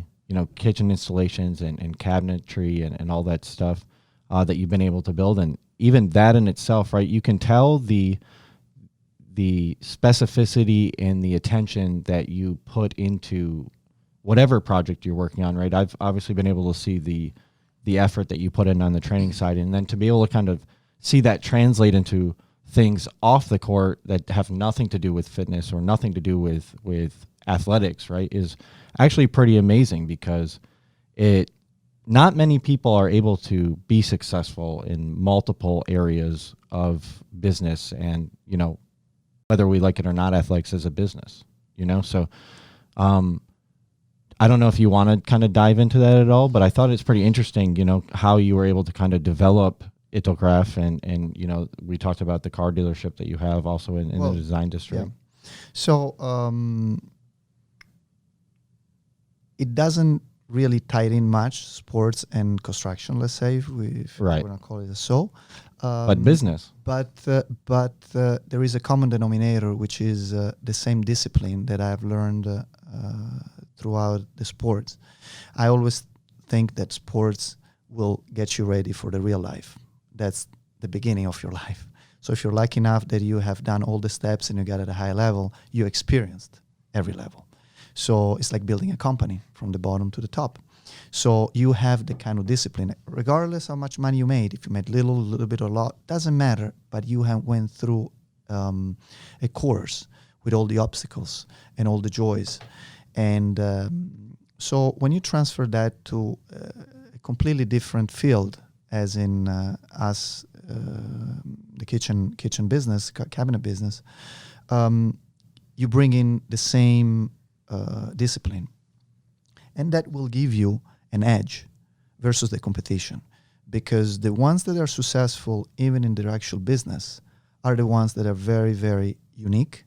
kitchen installations and cabinetry and all that stuff that you've been able to build, and even that in itself, right? You can tell the specificity and the attention that you put into whatever project you're working on, right? I've obviously been able to see the effort that you put in on the training side, and then to be able to kind of see that translate into things off the court that have nothing to do with fitness or nothing to do with athletics, right, is actually pretty amazing, because not many people are able to be successful in multiple areas of business, and whether we like it or not, athletics is a business, so I don't know if you want to kind of dive into that at all, but I thought it's pretty interesting, how you were able to kind of develop Itelcraft, and we talked about the car dealership that you have also in the design district. Yeah. So it doesn't really tie in much sports and construction, let's say, if we want to call it so. But business. But there is a common denominator, which is the same discipline that I've learned throughout the sports. I always think that sports will get you ready for the real life. That's the beginning of your life. So if you're lucky enough that you have done all the steps and you got at a high level, you experienced every level. So it's like building a company from the bottom to the top. So you have the kind of discipline, regardless how much money you made. If you made little bit or a lot, doesn't matter. But you have went through a course with all the obstacles and all the joys. And so when you transfer that to a completely different field, as in us, the kitchen business, cabinet business, you bring in the same discipline, and that will give you an edge versus the competition, because the ones that are successful even in their actual business are the ones that are very, very unique,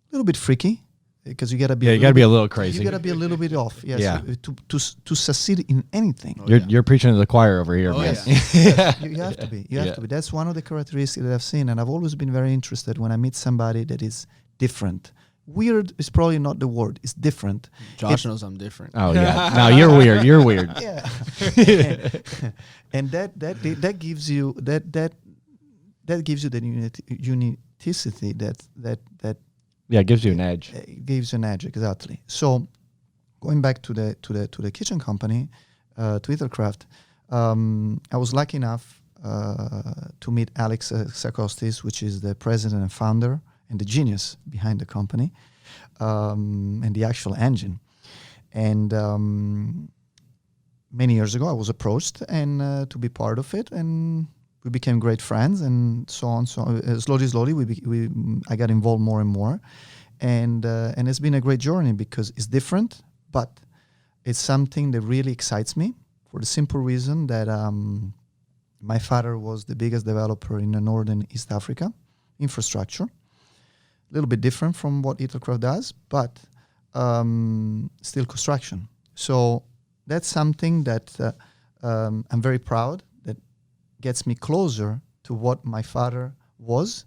a little bit freaky, because you gotta be you gotta be a little crazy. You gotta be a little bit off, yes, yeah. To succeed in anything. You're preaching to the choir over here, man. Yeah. you have to be. You have to be. That's one of the characteristics that I've seen, and I've always been very interested when I meet somebody that is different. Weird is probably not the word. It's different. Josh knows I'm different. Oh yeah. No, you're weird. You're weird. Yeah. And that gives you that gives you the unicity that yeah, it gives you an edge. It gives you an edge, exactly. So going back to the kitchen company, to Itelcraft, I was lucky enough to meet Alex Sakostis, which is the president and founder and the genius behind the company, and the actual engine. And many years ago, I was approached and to be part of it, and we became great friends, and so on. So slowly, I got involved more and more, and it's been a great journey because it's different, but it's something that really excites me for the simple reason that my father was the biggest developer in the northern East Africa infrastructure. A little bit different from what Itelcraft does, but still construction. So that's something that I'm very proud that gets me closer to what my father was,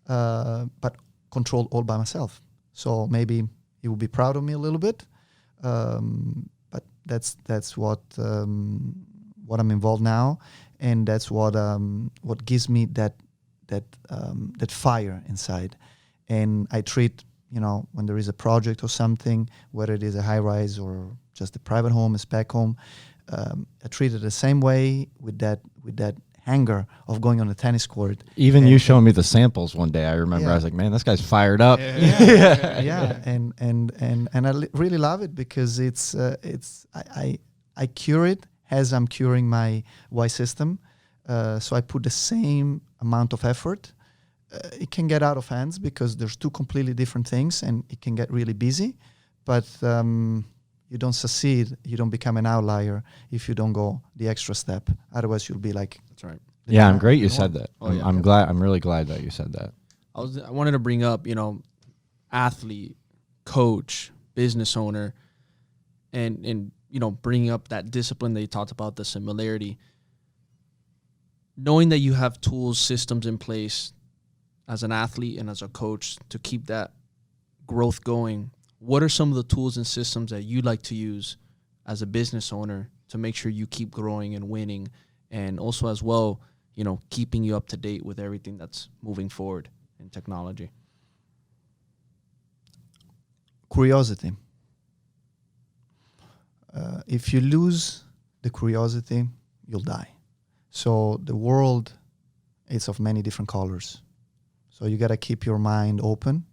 but controlled all by myself. So maybe he will be proud of me a little bit, but that's what I'm involved now, and that's what gives me that fire inside. And I treat, when there is a project or something, whether it is a high rise or just a private home, a spec home, I treat it the same way with that hanger of going on a tennis court. Even you showing me the samples one day, I remember. I was like, man, this guy's fired up. Yeah. And I really love it because I cure it as I'm curing my Y system. So I put the same amount of effort. It can get out of hands because there's two completely different things and it can get really busy. But You don't succeed. You don't become an outlier if you don't go the extra step. Otherwise, you'll be like. That's right. Yeah, I'm great you said that. Oh, yeah. I'm glad. I'm really glad that you said that. I wanted to bring up, athlete, coach, business owner, and bringing up that discipline that you talked about, the similarity. Knowing that you have tools, systems in place as an athlete and as a coach to keep that growth going, what are some of the tools and systems that you like to use as a business owner to make sure you keep growing and winning, and also as well, keeping you up to date with everything that's moving forward in technology? Curiosity. If you lose the curiosity, you'll die. So the world is of many different colors. So you got to keep your mind open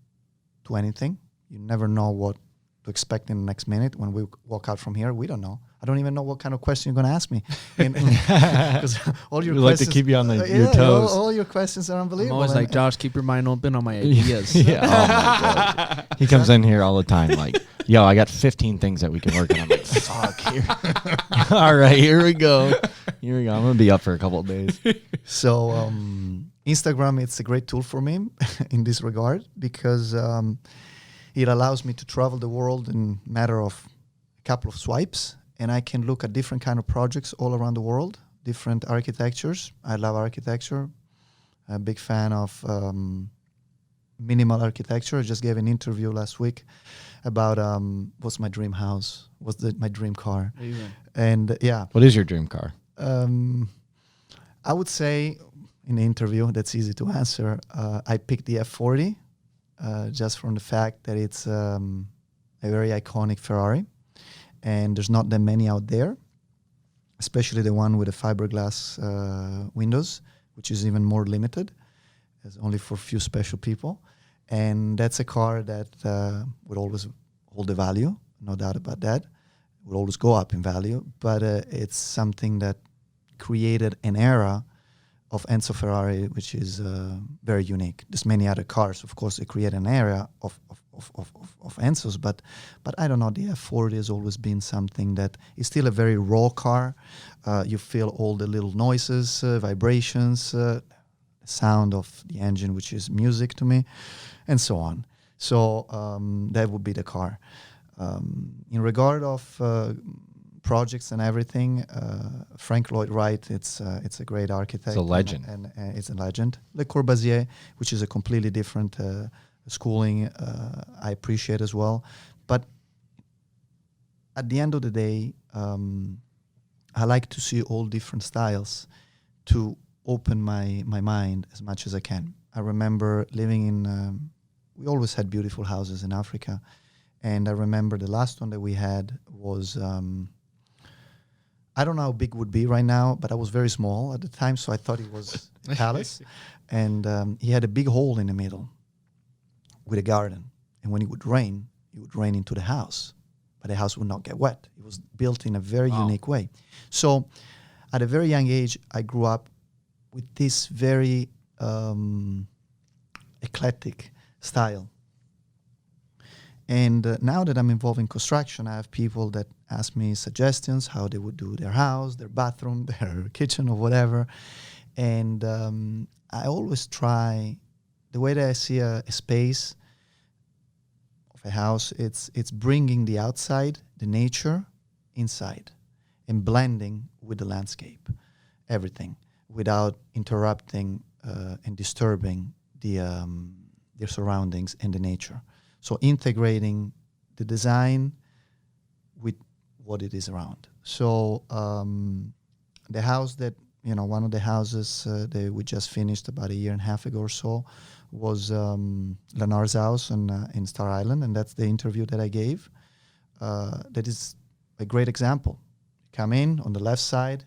to anything. You never know what to expect in the next minute. When we walk out from here, we don't know. I don't even know what kind of question you're going to ask me. Because all your We questions, like to keep you on your toes. All your questions are I'm unbelievable. always like, Josh, keep your mind open on my ideas. Yeah. Oh my God. He comes in here all the time like, yo, I got 15 things that we can work on. I'm like, fuck, here. All right, here we go. Here we go. I'm going to be up for a couple of days. So Instagram, it's a great tool for me in this regard, because it allows me to travel the world in a matter of a couple of swipes, and I can look at different kind of projects all around the world, different architectures. I love architecture. I'm a big fan of minimal architecture. I just gave an interview last week about what's my dream house, what's my dream car. And yeah. What is your dream car? I would say in the interview, that's easy to answer. I picked the F40 just from the fact that it's a very iconic Ferrari, and there's not that many out there, especially the one with the fiberglass windows, which is even more limited. It's only for a few special people. And that's a car that would always hold the value, no doubt about that. It will always go up in value, but it's something that created an era of Enzo Ferrari, which is very unique. There's many other cars, of course, that create an era of Enzos, but I don't know, the F40 has always been something that is still a very raw car. You feel all the little noises, vibrations, the sound of the engine, which is music to me, and so on. So that would be the car. In regard of projects and everything, Frank Lloyd Wright, it's a great architect. It's a legend. And it's a legend. Le Corbusier, which is a completely different schooling, I appreciate as well. But at the end of the day, I like to see all different styles to open my mind as much as I can. I remember living in, we always had beautiful houses in Africa. And I remember the last one that we had was, I don't know how big it would be right now, but I was very small at the time, so I thought it was a palace. And he had a big hole in the middle with a garden. And when it would rain into the house, but the house would not get wet. It was built in a very unique way. So at a very young age, I grew up with this very eclectic style. And now that I'm involved in construction, I have people that ask me suggestions, how they would do their house, their bathroom, their kitchen, or whatever. And I always try, the way that I see a space of a house, it's bringing the outside, the nature, inside, and blending with the landscape, everything, without interrupting and disturbing their surroundings and the nature. So integrating the design with what it is around. So the house that, one of the houses that we just finished about a year and a half ago or so was Lenar's house in Star Island, and that's the interview that I gave. That is a great example. Come in on the left side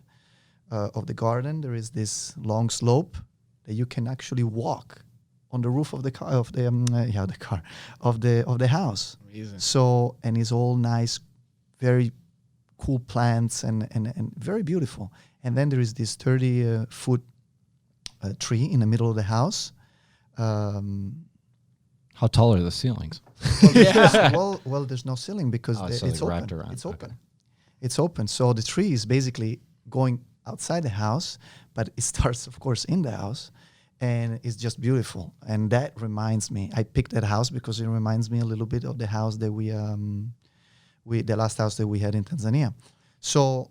of the garden, there is this long slope that you can actually walk on the roof of the car of the house. Amazing. So, and it's all nice, very cool plants and very beautiful. And then there is this 30-foot tree in the middle of the house. How tall are the ceilings? Well, there's no ceiling because So it's like open. wrapped around. It's Okay. open. It's open. So the tree is basically going outside the house, but it starts, of course, in the house, and it's just beautiful. And that reminds me, I picked that house because it reminds me a little bit of the house that the last house that we had in Tanzania. So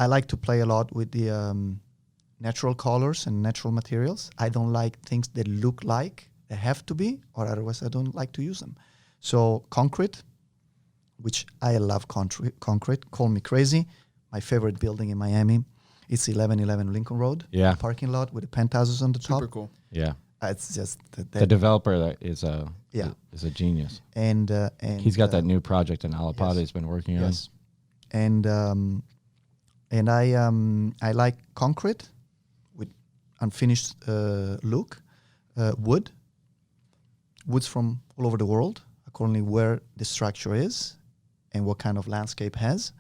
I like to play a lot with the natural colors and natural materials. I don't like things that look like they have to be, or otherwise I don't like to use them. So concrete, which I love concrete. Call me crazy. My favorite building in Miami, it's 1111 Lincoln Road. Yeah. Parking lot with the penthouses on the top. Super cool. Yeah. It's just The developer that is a Yeah. is a genius. and He's got that new project in Alapata yes. he's been working yes, and I like concrete with unfinished look, woods from all over the world, according where the structure is and what kind of landscape has,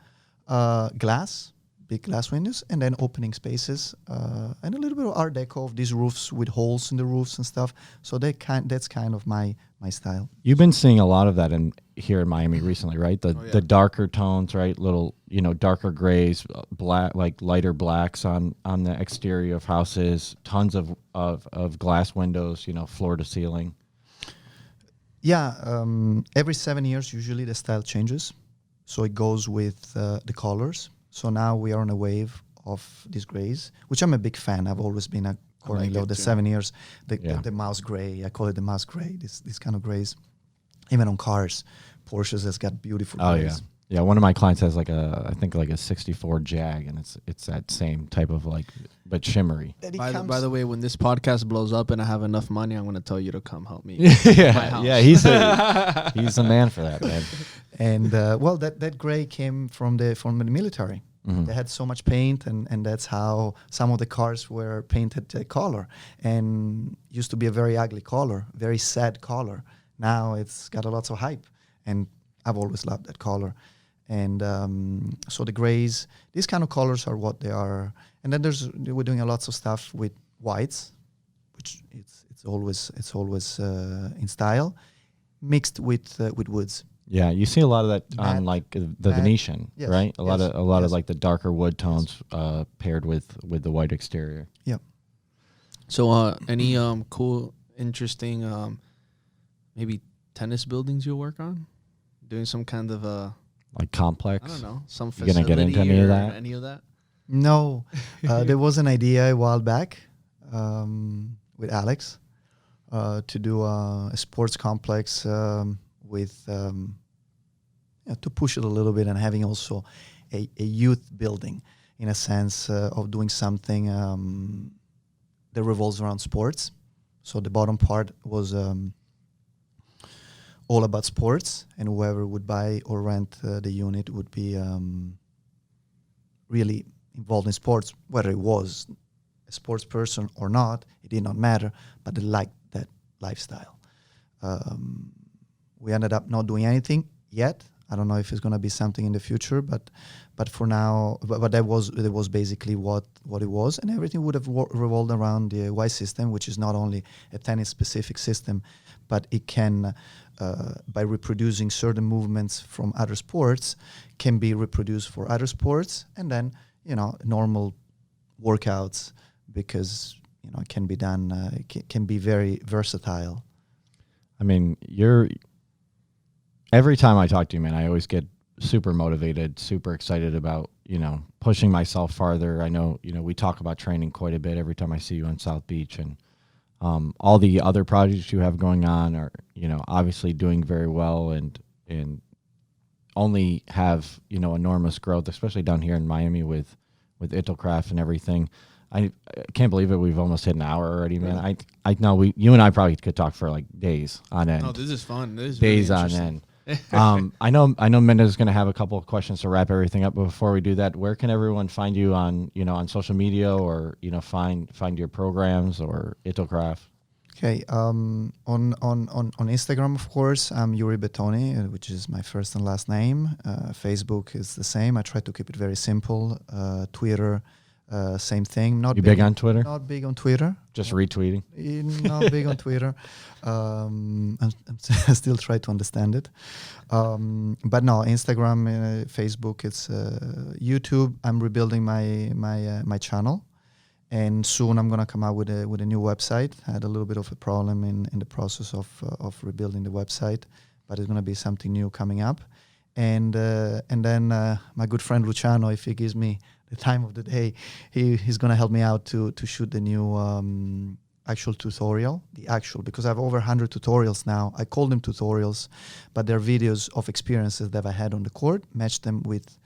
glass, big glass windows, and then opening spaces, and a little bit of Art Deco of these roofs with holes in the roofs and stuff. So that's kind of my style. You've been seeing a lot of that here in Miami recently, right? The yeah. the darker tones, right? Little, darker grays, black, like lighter blacks on the exterior of houses. Tons of glass windows, floor to ceiling. Yeah, every 7 years, usually the style changes. So it goes with the colors. So now we are on a wave of these grays, which I'm a big fan. I've always been according to the 7 years, the mouse gray. I call it the mouse gray, this kind of grays. Even on cars, Porsches has got beautiful Oh, grays. yeah. One of my clients has I think a 64 Jag, and it's that same type of but shimmery. By the way, when this podcast blows up and I have enough money, I'm going to tell you to come help me. Yeah, he's the man for that, man. And that gray came from the military. Mhm. They had so much paint, and that's how some of the cars were painted that color. And used to be a very ugly color, very sad color. Now it's got a lot of hype, and I've always loved that color. And so the grays, these kind of colors are what they are. And then we're doing a lot of stuff with whites, which it's always in style, mixed with woods. Yeah, you see a lot of that on Matte, the Venetian, yes, right? A lot yes. of the darker wood tones paired with the white exterior. Yeah. So any cool, interesting, maybe tennis buildings you'll work on? Doing some kind of Like complex. I don't know, some You gonna facility get into any of or that? Any of that? No, there was an idea a while back with Alex to do a sports complex with to push it a little bit, and having also a youth building in a sense of doing something that revolves around sports. So the bottom part was all about sports, and whoever would buy or rent the unit would be really involved in sports, whether it was a sports person or not, it did not matter, but they liked that lifestyle. We ended up not doing anything yet. I don't know if it's going to be something in the future, but for now, but that was basically what it was, and everything would have revolved around the Y system, which is not only a tennis-specific system, but it can, by reproducing certain movements from other sports, can be reproduced for other sports, and then normal workouts, because it can be done. It can be very versatile. I mean, every time I talk to you, man, I always get super motivated, super excited about, pushing myself farther. I know, we talk about training quite a bit every time I see you on South Beach, and all the other projects you have going on are, obviously doing very well and only have, enormous growth, especially down here in Miami with Itelcraft and everything. I can't believe it. We've almost hit an hour already, man. Really? I know you and I probably could talk for like days on end. No, this is fun. This is Days really on interesting. end. I know Menda's going to have a couple of questions to wrap everything up. But before we do that, where can everyone find you on social media, or find your programs or Itelcraft? Okay, on Instagram, of course, I'm Yury Bettoni, which is my first and last name. Facebook is the same. I try to keep it very simple. Twitter, Same thing. Not You big on Twitter? Not big on Twitter. Just retweeting? Not big on Twitter. I'm still trying to understand it. But no, Instagram, Facebook, it's YouTube. I'm rebuilding my channel. And soon I'm gonna come out with a new website. I had a little bit of a problem in the process of rebuilding the website, but it's gonna be something new coming up. And then my good friend Luciano, if he gives me the time of the day, he's gonna help me out to shoot the new actual tutorial, because I have over 100 tutorials now. I call them tutorials, but they're videos of experiences that I had on the court, matched them with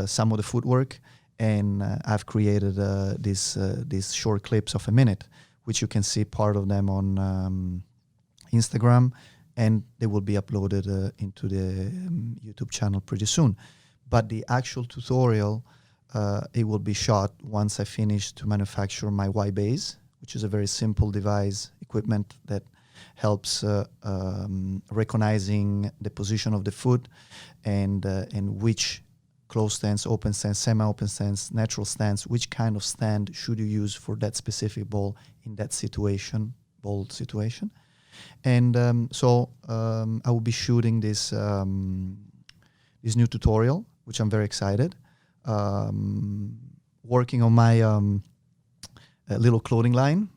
some of the footwork. And I've created these short clips of a minute, which you can see part of them on Instagram, and they will be uploaded into the YouTube channel pretty soon. But the actual tutorial, it will be shot once I finish to manufacture my Y-base, which is a very simple device, equipment that helps recognizing the position of the foot and which closed stance, open stance, semi-open stance, natural stance, which kind of stand should you use for that specific ball in that situation, ball situation. And so I will be shooting this new tutorial, which I'm very excited. Working on my little clothing line.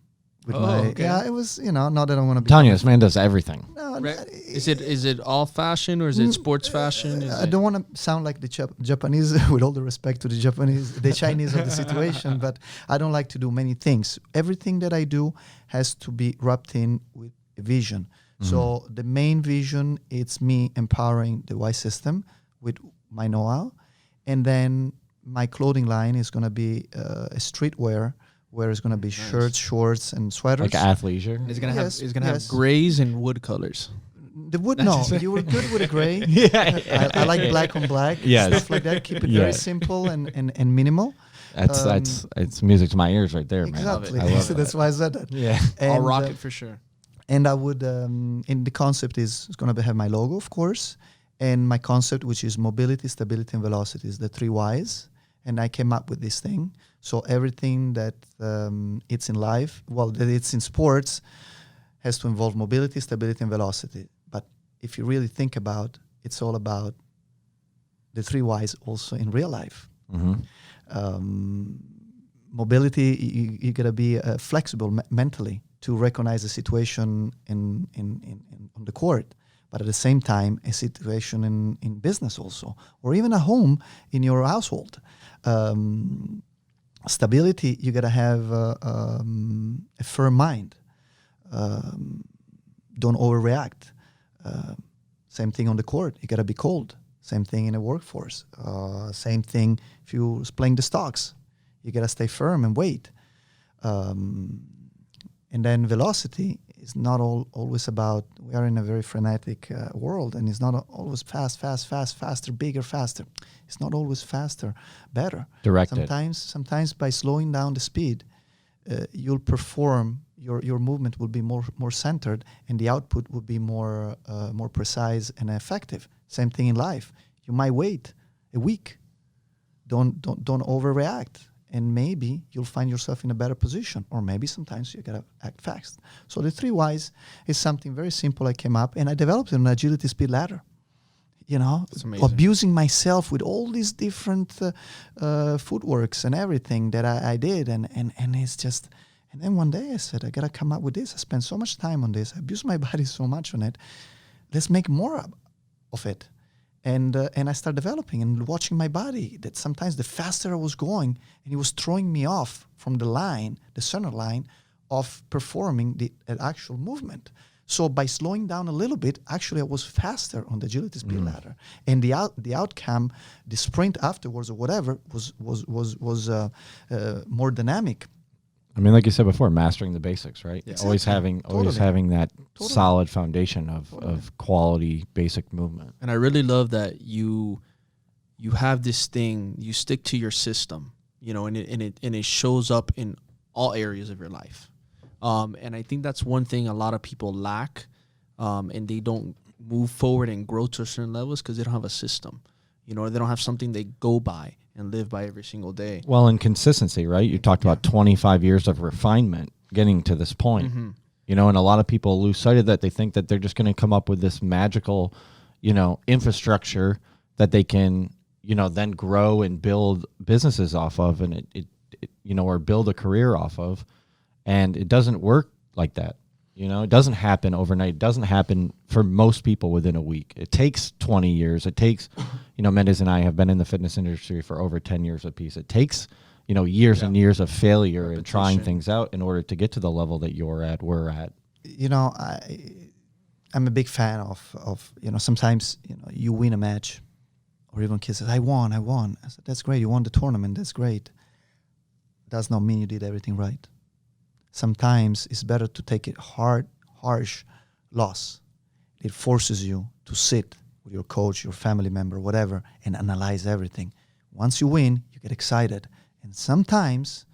With it was, not that I want to be... Tanya, this man does everything. No, Is it all fashion or is it sports fashion? I don't want to sound like the Japanese, with all the respect to the Chinese of the situation, but I don't like to do many things. Everything that I do has to be wrapped in with a vision. Mm-hmm. So the main vision, it's me empowering the Y system with my know-how. And then my clothing line is going to be a streetwear, where it's going to be shirts, shorts, and sweaters. Like athleisure? It's going to have grays and wood colors. The wood, no. You were good with a gray. I like black on black. Yes. Stuff like that. Keep it very simple and minimal. It's music to my ears right there, exactly. man. I love so that's why I said that. Yeah. I'll rock it for sure. And I would, and the concept is going to have my logo, of course, and my concept, which is mobility, stability, and velocity, is the 3 Ys. And I came up with this thing. So everything that it's in life, that it's in sports, has to involve mobility, stability, and velocity. But if you really think about, it's all about the 3 Ys also in real life. Mm-hmm. Mobility, you gotta be flexible mentally to recognize a situation in on the court. But at the same time, a situation in business also, or even at home in your household. Stability, you gotta have a firm mind. Don't overreact. Same thing on the court, you gotta be cold. Same thing in a workforce. Same thing if you're playing the stocks, you gotta stay firm and wait. And then velocity is not always about, we are in a very frenetic world, and it's not always faster, bigger, faster. It's not always faster, better. Directed. Sometimes by slowing down the speed, you'll perform, your movement will be more centered, and the output will be more precise and effective. Same thing in life. You might wait a week. Don't overreact. And maybe you'll find yourself in a better position, or maybe sometimes you gotta act fast. So the 3 Ys is something very simple I came up, and I developed an agility speed ladder. Abusing myself with all these different footworks and everything that I did, and it's just. And then one day I said, I gotta come up with this. I spent so much time on this. I abused my body so much on it. Let's make more of it. And I started developing and watching my body, that sometimes the faster I was going, and it was throwing me off from the center line of performing the actual movement. So by slowing down a little bit, actually I was faster on the agility speed ladder. And the outcome, the sprint afterwards or whatever, was more dynamic. I mean, like you said before, mastering the basics, right? Yeah. Always having that solid foundation of quality basic movement. And I really love that you have this thing, you stick to your system, and it shows up in all areas of your life. And I think that's one thing a lot of people lack, and they don't move forward and grow to a certain levels because they don't have a system. They don't have something they go by. and live by every single day. Well, and consistency, right? You talked about 25 years of refinement getting to this point. Mm-hmm. You know, and a lot of people lose sight of that. They think that they're just going to come up with this magical, you know, infrastructure that they can, you know, then grow and build businesses off of, and it you know, or build a career off of. And it doesn't work like that. You know, it doesn't happen overnight. It doesn't happen for most people within a week. It takes 20 years. It takes, you know, Mendes and I have been in the fitness industry for over 10 years apiece. It takes, you know, years and years of failure and trying things out in order to get to the level that we're at. You know, I'm a big fan of, you know, sometimes, you know, you win a match or even kids says, I won. I said, that's great. You won the tournament. That's great. Does not mean you did everything right. Sometimes it's better to take a harsh loss. It forces you to sit with your coach, your family member, whatever, and analyze everything. Once you win, you get excited. And sometimes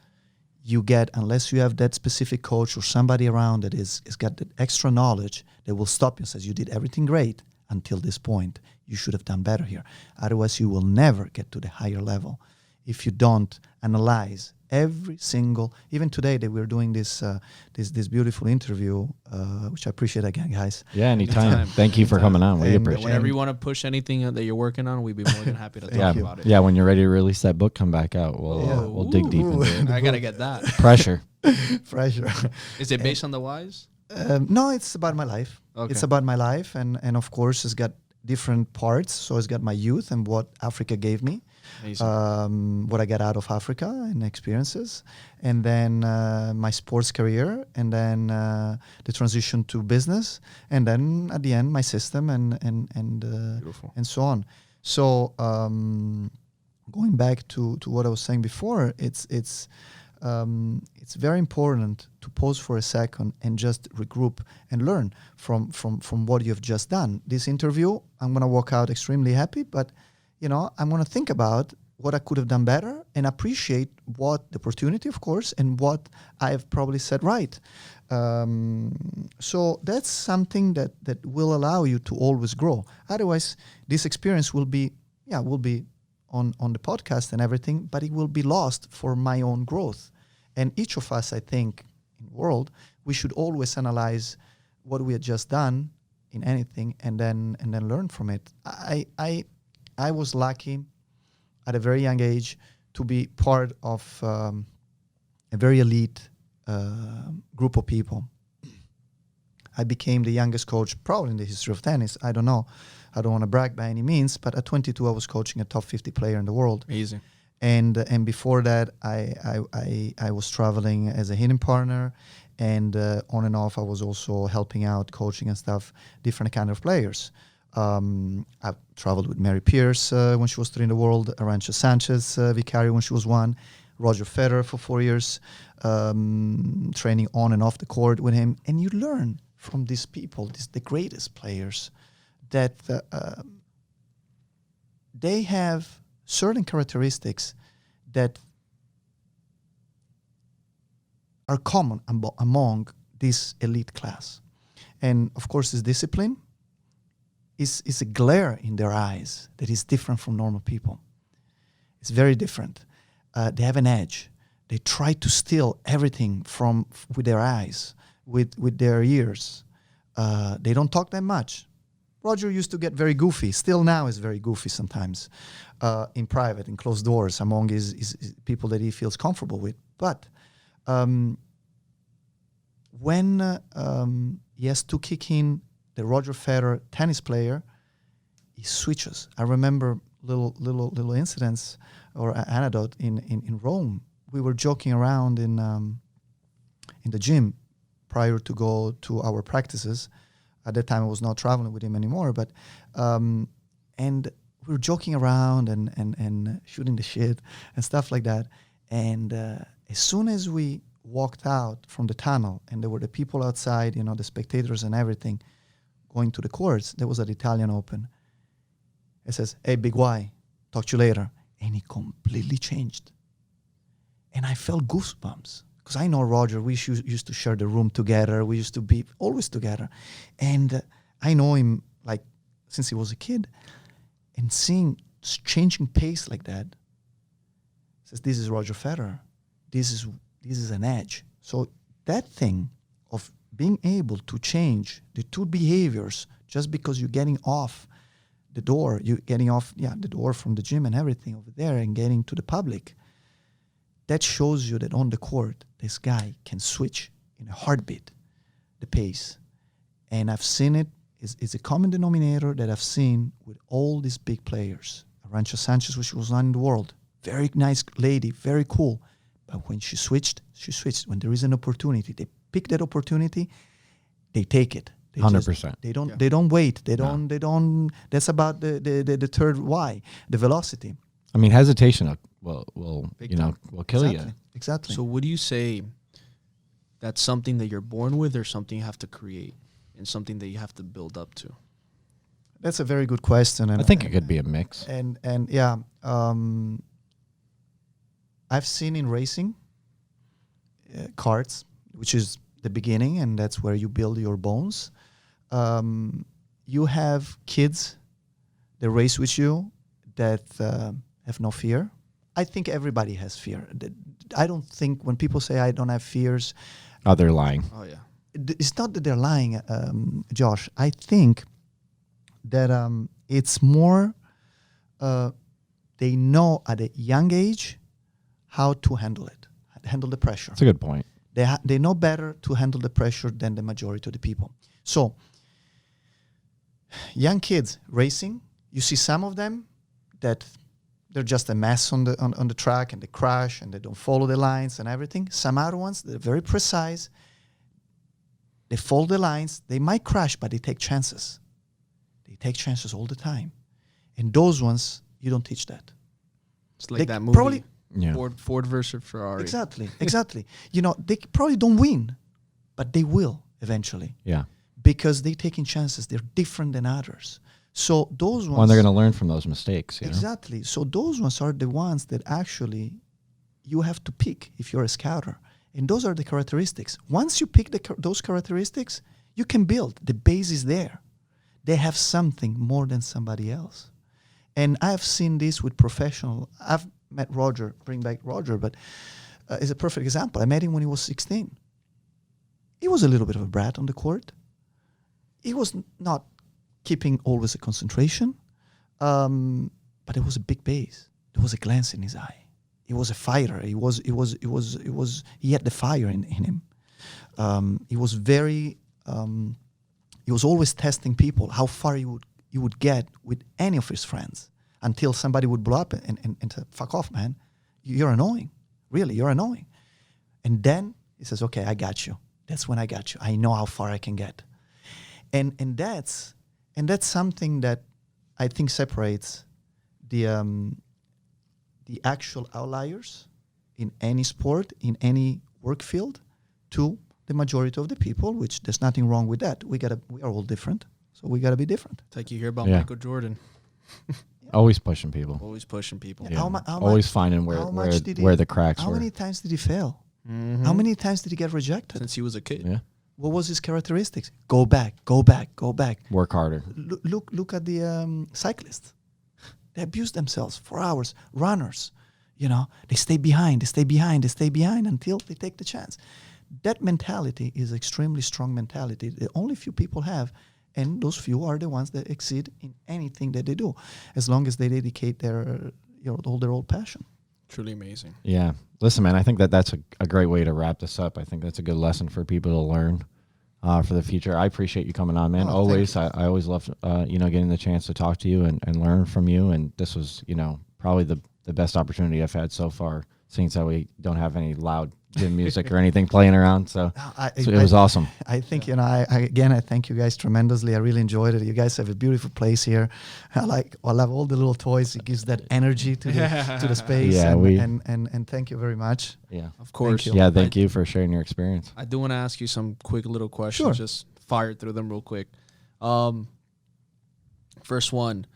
you get, unless you have that specific coach or somebody around that is got the extra knowledge that will stop you and says, you did everything great until this point. You should have done better here. Otherwise, you will never get to the higher level if you don't analyze every single, even today that we're doing this beautiful interview, which I appreciate again, guys. Yeah, anytime. Thank you for coming on. We appreciate it. Whenever you want to push anything that you're working on, we'd be more than happy to talk about it. Yeah, when you're ready to release that book, come back out. We'll dig deep into it. I gotta get that. Pressure. Is it based on the whys? No, it's about my life. Okay. It's about my life, and of course, it's got different parts. So it's got my youth and what Africa gave me. What I got out of Africa and experiences, and then my sports career, and then the transition to business, and then at the end my system and so on. So going back to what I was saying before, it's very important to pause for a second and just regroup and learn from what you've just done. This interview, I'm gonna walk out extremely happy, but you know, I'm going to think about what I could have done better and appreciate what the opportunity, of course, and what I've probably said right. So that's something that will allow you to always grow. Otherwise, this experience will be on the podcast and everything, but it will be lost for my own growth. And each of us, I think, in the world, we should always analyze what we had just done in anything and then learn from it. I was lucky at a very young age to be part of a very elite group of people. I became the youngest coach probably in the history of tennis. I don't know. I don't want to brag by any means, but at 22 I was coaching a top 50 player in the world. Amazing. And before that I was traveling as a hitting partner, and on and off I was also helping out, coaching and stuff, different kind of players. I've traveled with Mary Pierce when she was 3 in the world, Arantxa Sanchez Vicario when she was 1, Roger Federer for 4 years, training on and off the court with him. And you learn from these people, the greatest players, that they have certain characteristics that are common among this elite class. And of course, this discipline is a glare in their eyes that is different from normal people. It's very different. They have an edge. They try to steal everything with their eyes, with their ears. They don't talk that much. Roger used to get very goofy. Still now is very goofy sometimes, in private, in closed doors, among his people that he feels comfortable with. But when he has to kick in the Roger Federer tennis player, he switches. I remember little incidents or anecdote in Rome. We were joking around in the gym prior to go to our practices. At that time, I was not traveling with him anymore, but and we were joking around and shooting the shit and stuff like that. And as soon as we walked out from the tunnel and there were the people outside, you know, the spectators and everything, going to the courts, there was an Italian Open. It says, "Hey, Big Y, talk to you later." And he completely changed. And I felt goosebumps because I know Roger. We used to share the room together. We used to be always together. And I know him since he was a kid. And seeing changing pace like that Says, this is Roger Federer. This is an edge. So that thing of being able to change the two behaviors just because you're getting off the door, you're getting off the door from the gym and everything over there and getting to the public, that shows you that on the court, this guy can switch in a heartbeat the pace. And I've seen it. It's a common denominator that I've seen with all these big players. Arantxa Sanchez, which was not in the world. Very nice lady, very cool. But when she switched. When there is an opportunity, they pick that opportunity, they take it. 100%. They don't wait. They don't. That's about the third why, the velocity. I mean, hesitation will kill you. Exactly. So would you say that's something that you're born with, or something you have to create, and something that you have to build up to? That's a very good question. And I think it could be a mix. And I've seen in racing carts, which is the beginning, and that's where you build your bones. You have kids that race with you that have no fear. I think everybody has fear. I don't think when people say I don't have fears. Oh, they're lying. Oh, yeah. It's not that they're lying, Josh. I think that it's more they know at a young age how to handle the pressure. That's a good point. They know better to handle the pressure than the majority of the people. So, young kids racing, you see some of them that they're just a mess on the track, and they crash and they don't follow the lines and everything. Some other ones, they're very precise. They follow the lines. They might crash, but they take chances. They take chances all the time. And those ones, you don't teach that. It's like that movie. Probably, Ford versus Ferrari. Exactly. They probably don't win, but they will eventually. Yeah. Because they're taking chances. They're different than others. So those ones... Well, they're going to learn from those mistakes. Exactly. So those ones are the ones that actually you have to pick if you're a scouter. And those are the characteristics. Once you pick those characteristics, you can build. The base is there. They have something more than somebody else. And I've seen this with professional. I've met Roger, bring back Roger, but is a perfect example. I met him when he was 16. He was a little bit of a brat on the court. He was not keeping always a concentration, but it was a big base. There was a glance in his eye. He was a fighter. He had the fire in him. He was very. He was always testing people how far he would get with any of his friends, until somebody would blow up and say, "Fuck off, man! You're annoying. Really, you're annoying." And then he says, "Okay, I got you. That's when I got you. I know how far I can get." And that's something that I think separates the actual outliers in any sport, in any work field, to the majority of the people, which there's nothing wrong with that. We are all different, so we gotta be different. It's like you hear about Michael Jordan. Always pushing people. Always pushing people. Yeah. Always finding where the cracks were. How many times did he fail? Mm-hmm. How many times did he get rejected? Since he was a kid. Yeah. What was his characteristics? Go back, go back, go back. Work harder. Look at the cyclists. They abuse themselves for hours. Runners, they stay behind until they take the chance. That mentality is extremely strong mentality that only few people have, and those few are the ones that exceed in anything that they do, as long as they dedicate their whole passion. Truly amazing. Yeah. Listen, man, I think that's a great way to wrap this up. I think that's a good lesson for people to learn for the future. I appreciate you coming on, man. Always. I always love, getting the chance to talk to you and learn from you. And this was, probably the best opportunity I've had so far, since that we don't have any loud gym music or anything playing around. So it was awesome. I think, I thank you guys tremendously. I really enjoyed it. You guys have a beautiful place here. I love all the little toys. It gives that energy to the space. Yeah, and thank you very much. Yeah, of course. Thank you for sharing your experience. I do want to ask you some quick little questions. Sure. Just fire through them real quick. First one,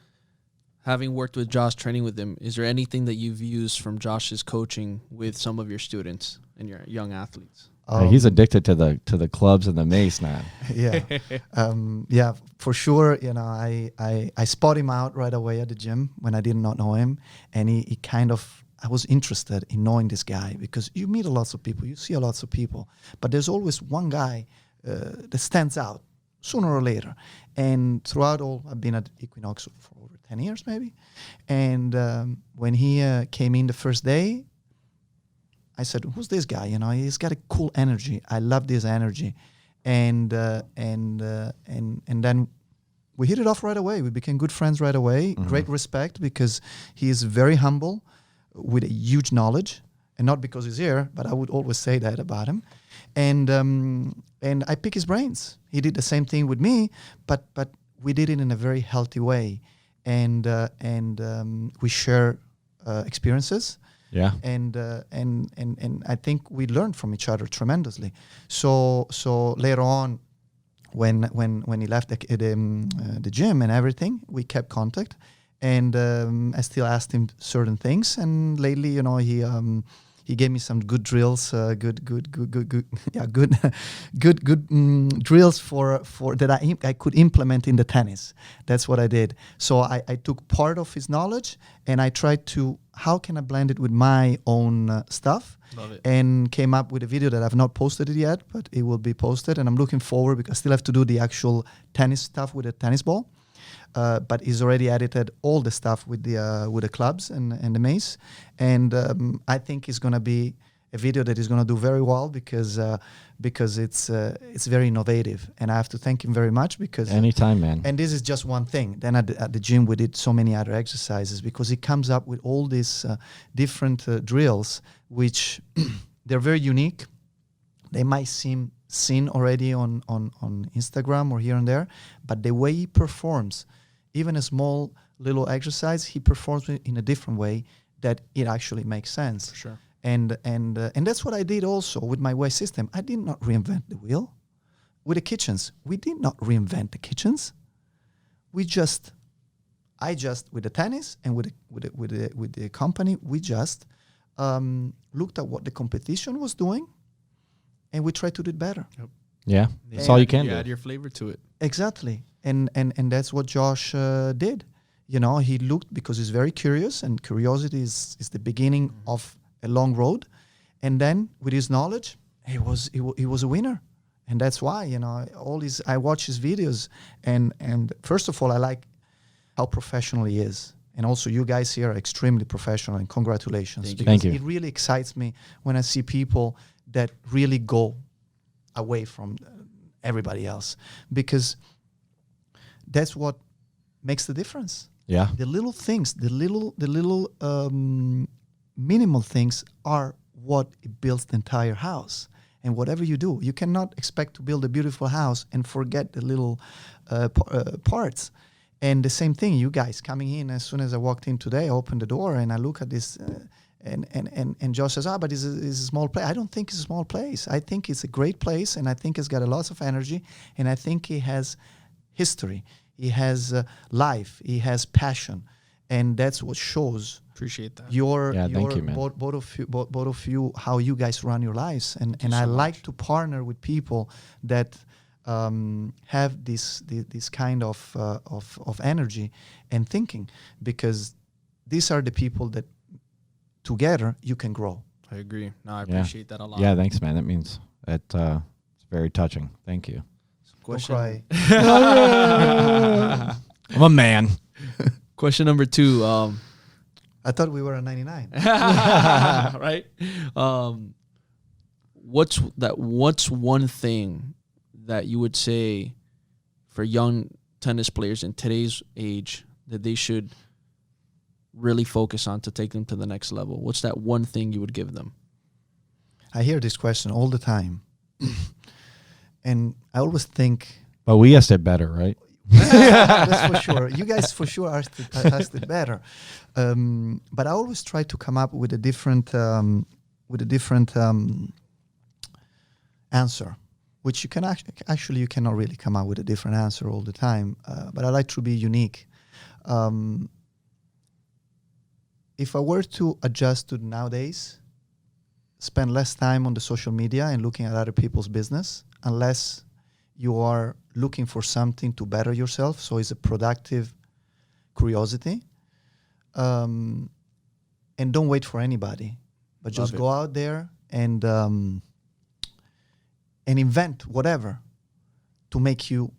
having worked with Josh, training with him, is there anything that you've used from Josh's coaching with some of your students and your young athletes? He's addicted to the clubs and the mace now. Yeah, for sure. I spot him out right away at the gym when I did not know him, and he kind of I was interested in knowing this guy, because you meet a lots of people, you see a lots of people, but there's always one guy that stands out sooner or later. And throughout all, I've been at Equinox for over 10 years maybe. And when he came in the first day, I said, who's this guy? You know, he's got a cool energy. I love this energy. And then we hit it off right away. We became good friends right away. Mm-hmm. Great respect, because he is very humble with a huge knowledge, and not because he's here, but I would always say that about him. And I pick his brains. He did the same thing with me, but we did it in a very healthy way, and we share experiences. Yeah. And I think we learned from each other tremendously. So later on, when he left the gym and everything, we kept contact, and I still asked him certain things. And lately, you know, he gave me some good drills, good drills for that I could implement in the tennis. That's what I did. So I took part of his knowledge, and I tried to, how can I blend it with my own stuff? Love it. And came up with a video that I've not posted it yet, but it will be posted, and I'm looking forward, because I still have to do the actual tennis stuff with a tennis ball. But he's already edited all the stuff with the clubs and the mace, and I think it's going to be a video that is going to do very well, because it's very innovative, and I have to thank him very much, because anytime, man. And this is just one thing. Then at the gym we did so many other exercises, because he comes up with all these different drills, which they're very unique. They might seem seen already on Instagram or here and there, but the way he performs, even a small little exercise, he performs it in a different way that it actually makes sense. For sure. And that's what I did also with my weight system. I did not reinvent the wheel. With the kitchens, we did not reinvent the kitchens. I just with the tennis and with the company, we just looked at what the competition was doing, and we tried to do it better. Yep. Yeah, that's all you can do. Add your flavor to it. Exactly, and that's what Josh did. You know, he looked, because he's very curious, and curiosity is the beginning of a long road. And then with his knowledge, he was a winner, and that's why, you know, I watch his videos, and first of all, I like how professional he is. And also, you guys here are extremely professional, and congratulations. Thank you. It really excites me when I see people that really go away from everybody else, because that's what makes the difference. Yeah. The little things, the little minimal things are what builds the entire house. And whatever you do, you cannot expect to build a beautiful house and forget the little parts. And the same thing, you guys coming in, as soon as I walked in today, I opened the door and I look at this, and Josh says, but it's a small place. I don't think it's a small place. I think it's a great place, and I think it's got a lot of energy, and I think it has history. He has life. He has passion, and that's what shows. Appreciate that. Thank you, man. Both of you, how you guys run your lives, and I like to partner with people that have this kind of energy and thinking, because these are the people that together you can grow. I agree. No, I appreciate that a lot. Yeah, thanks, man. That means it's very touching. Thank you. Question. Don't cry. I'm a man. Question number 2. I thought we were at 99. Right? What's one thing that you would say for young tennis players in today's age that they should really focus on to take them to the next level? What's that one thing you would give them? I hear this question all the time. And I always think... But we asked it better, right? That's for sure. You guys for sure asked it better. But I always try to come up with a different answer, which you can actually you cannot really come up with a different answer all the time. But I like to be unique. If I were to adjust to nowadays, spend less time on the social media and looking at other people's business, unless you are looking for something to better yourself, so it's a productive curiosity. and don't wait for anybody, but just Love it. go out there and invent whatever to make you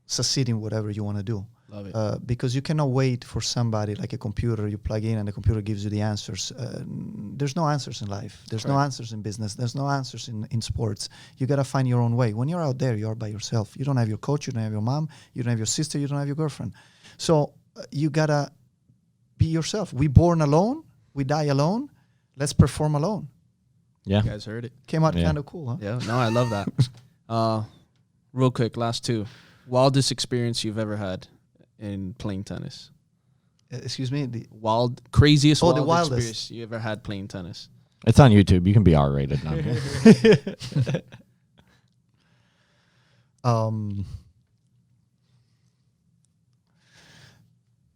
succeed in whatever you want to do. Love it. Because you cannot wait for somebody like a computer. You plug in and the computer gives you the answers. There's no answers in life. There's no Correct. answers in business. There's no answers in sports. You got to find your own way. When you're out there, you're by yourself. You don't have your coach. You don't have your mom. You don't have your sister. You don't have your girlfriend. So you got to be yourself. We born alone. We die alone. Let's perform alone. Yeah. You guys heard it. Came out Yeah. kind of cool, huh? Yeah, no, I love that. Real quick, last two. Wildest experience you've ever had in playing tennis? Excuse me. Craziest Oh, the wildest wildest. experience you ever had playing tennis? It's on YouTube. You can be R-rated now.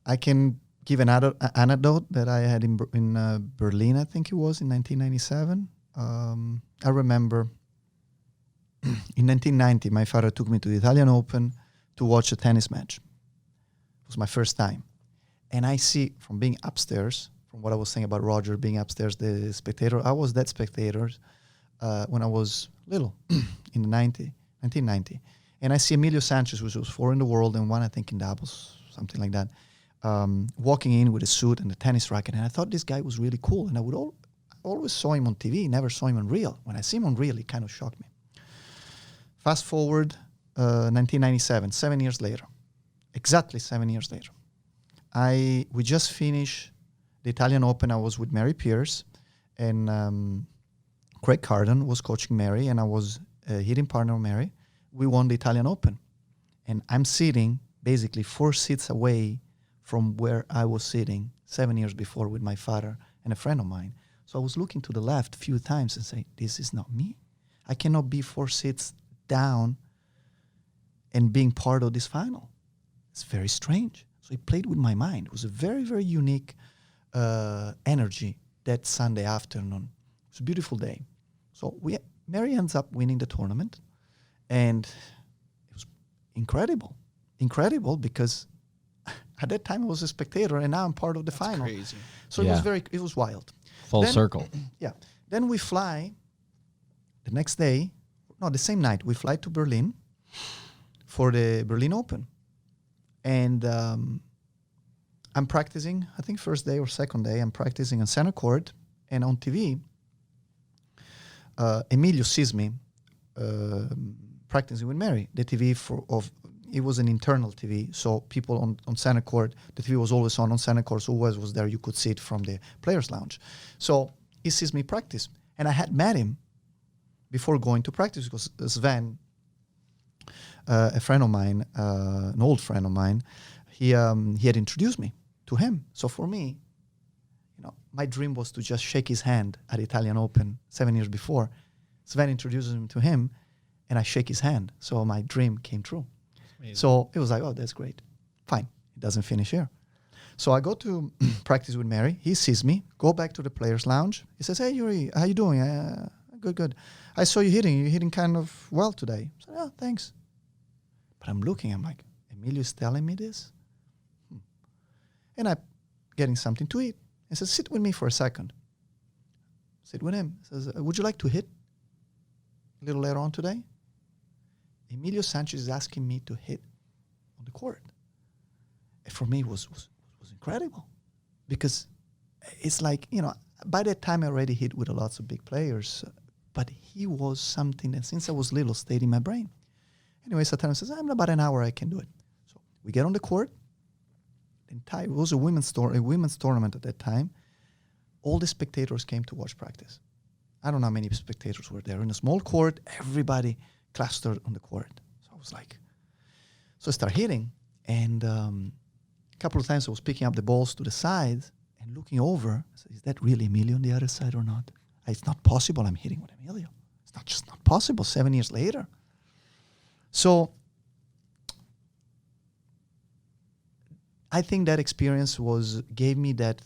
I can give an anecdote that I had in Berlin, I think it was, in 1997. I remember in 1990, my father took me to the Italian Open to watch a tennis match. It was my first time. And I see, from being upstairs, from what I was saying about Roger being upstairs, the spectator, I was that spectator when I was little, in the 1990. And I see Emilio Sanchez, which was 4 in the world and 1, I think, in doubles, something like that, walking in with a suit and a tennis racket. And I thought this guy was really cool. And I always saw him on TV, never saw him on real. When I see him on real, it kind of shocked me. Fast forward, 1997, 7 years later, exactly 7 years later. We just finished the Italian Open. I was with Mary Pierce, and Craig Carden was coaching Mary, and I was a hitting partner of Mary. We won the Italian Open, and I'm sitting basically 4 seats away from where I was sitting 7 years before with my father and a friend of mine. So I was looking to the left a few times and say, this is not me. I cannot be 4 seats down and being part of this final. It's very strange. So it played with my mind. It was a very, very unique energy that Sunday afternoon. It was a beautiful day. So Mary ends up winning the tournament, and it was incredible. Incredible because at that time I was a spectator, and now I'm part of the final. Crazy. So Yeah. it was wild. Full Then- circle. Yeah. Then we fly the next day, no, the same night, we fly to Berlin for the Berlin Open. And I'm practicing, I think first day or second day, I'm practicing on center court, and on TV, Emilio sees me practicing with Mary. The TV it was an internal TV, so people on center court, the TV was always on center court, so whoever was there, you could see it from the players' lounge. So he sees me practice, and I had met him before going to practice because Sven, a friend of mine, an old friend of mine, he had introduced me to him. So for me, my dream was to just shake his hand at the Italian Open 7 years before. Sven introduces him to him, and I shake his hand. So my dream came true. So it was like, oh, that's great. Fine. It doesn't finish here. So I go to practice with Mary. He sees me, go back to the players' lounge. He says, hey, Yury, how you doing? Good. I saw you hitting. You're hitting kind of well today. I said, oh, thanks. But I'm looking. I'm like, Emilio's telling me this? And I'm getting something to eat. He says, sit with me for a second. Sit with him. He says, would you like to hit a little later on today? Emilio Sanchez is asking me to hit on the court. And for me, it was incredible. Because it's like, by that time I already hit with lots of big players. But he was something that since I was little stayed in my brain. Anyway, Satan says, I'm about an hour, I can do it. So we get on the court. It was a women's tournament at that time. All the spectators came to watch practice. I don't know how many spectators were there. In a small court, everybody clustered on the court. So I was like, so I started hitting. And a couple of times I was picking up the balls to the side and looking over. I said, is that really Emilio on the other side or not? It's not possible I'm hitting with Emilio. It's not possible 7 years later. So I think that experience gave me that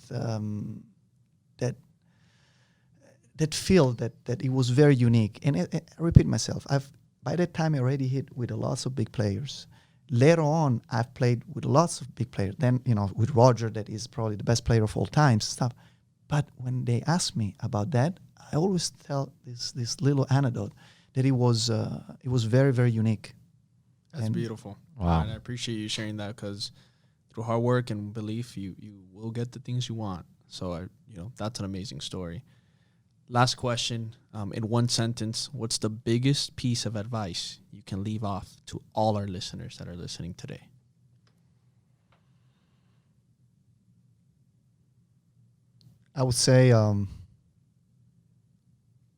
feel that it was very unique. And I repeat myself, by that time I already hit with lots of big players. Later on, I've played with lots of big players. Then, with Roger, that is probably the best player of all time, stuff. But when they ask me about that, I always tell this little anecdote that it was very, very unique. That's beautiful. Wow. And I appreciate you sharing that, because through hard work and belief, you will get the things you want. So that's an amazing story. Last question, in one sentence, what's the biggest piece of advice you can leave off to all our listeners that are listening today? I would say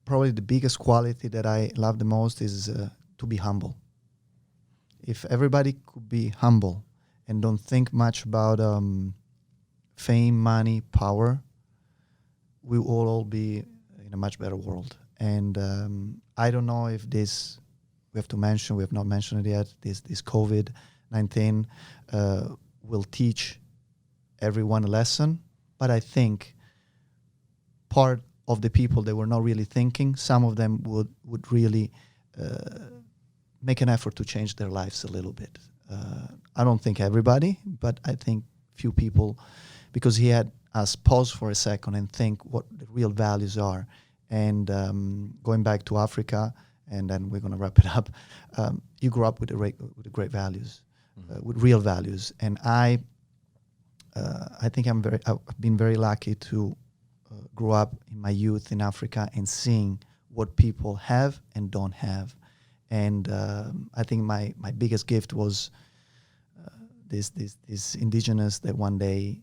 probably the biggest quality that I love the most is to be humble. If everybody could be humble and don't think much about fame, money, power, we will all be in a much better world. And I don't know if this, we have not mentioned it yet, this COVID-19 will teach everyone a lesson. But I think part of the people that were not really thinking, some of them would really make an effort to change their lives a little bit. I don't think everybody, but I think few people, because he had us pause for a second and think what the real values are. And going back to Africa, and then we're going to wrap it up. You grew up with the great values, with real values, and I think I've been very lucky to grow up in my youth in Africa and seeing what people have and don't have. And I think my biggest gift was this indigenous that one day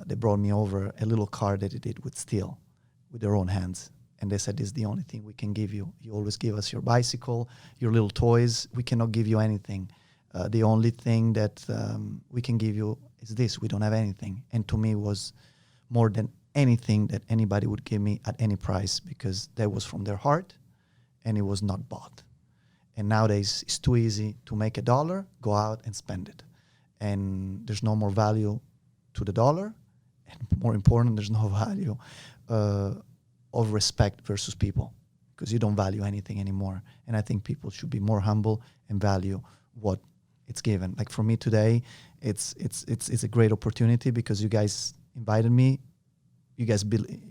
they brought me over a little car that they did with steel, with their own hands. And they said, this is the only thing we can give you. You always give us your bicycle, your little toys. We cannot give you anything. The only thing that we can give you is this. We don't have anything. And to me was more than anything that anybody would give me at any price, because that was from their heart and it was not bought. And nowadays it's too easy to make $1, go out and spend it. And there's no more value to the dollar. And more important, there's no value of respect versus people, because you don't value anything anymore. And I think people should be more humble and value what it's given. Like for me today, it's a great opportunity because you guys invited me. You guys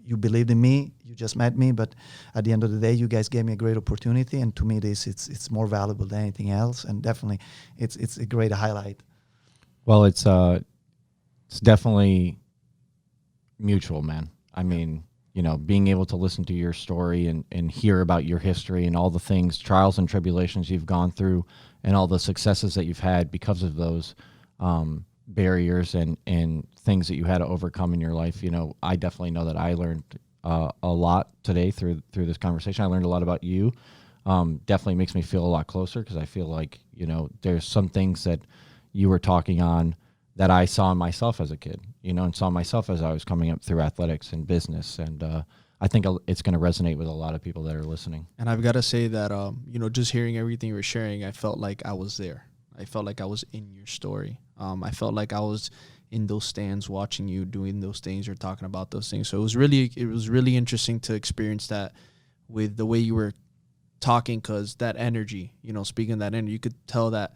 you believed in me. You just met me, but at the end of the day, you guys gave me a great opportunity. And to me, it's more valuable than anything else. And definitely, it's a great highlight. Well, it's definitely mutual, man. I mean, being able to listen to your story and hear about your history and all the things, trials and tribulations you've gone through and all the successes that you've had because of those barriers and things that you had to overcome in your life. I definitely know that I learned a lot today through this conversation. I learned a lot about you. Definitely makes me feel a lot closer, because I feel like, there's some things that you were talking on that I saw in myself as a kid, and saw myself as I was coming up through athletics and business. And I think it's going to resonate with a lot of people that are listening. And I've got to say that, just hearing everything you were sharing, I felt like I was there. I felt like I was in your story. I felt like I was in those stands watching you doing those things or talking about those things. So it was really interesting to experience that with the way you were talking, because that energy, speaking of that energy, you could tell that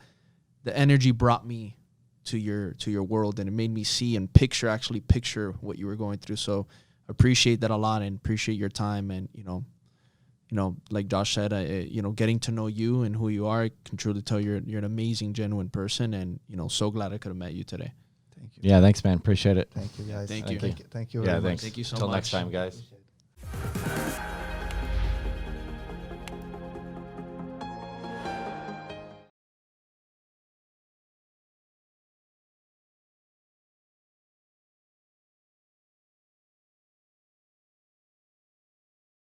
the energy brought me to your world, and it made me see and picture what you were going through. So appreciate that a lot, and appreciate your time. And like Josh said, getting to know you and who you are, I can truly tell you're an amazing, genuine person, and so glad I could have met you today. Thank you. Yeah, thanks, man. Appreciate it. Thank you, guys. Thank you. Thank you Yeah, very thanks. much. Thank you so Till much. next time, guys.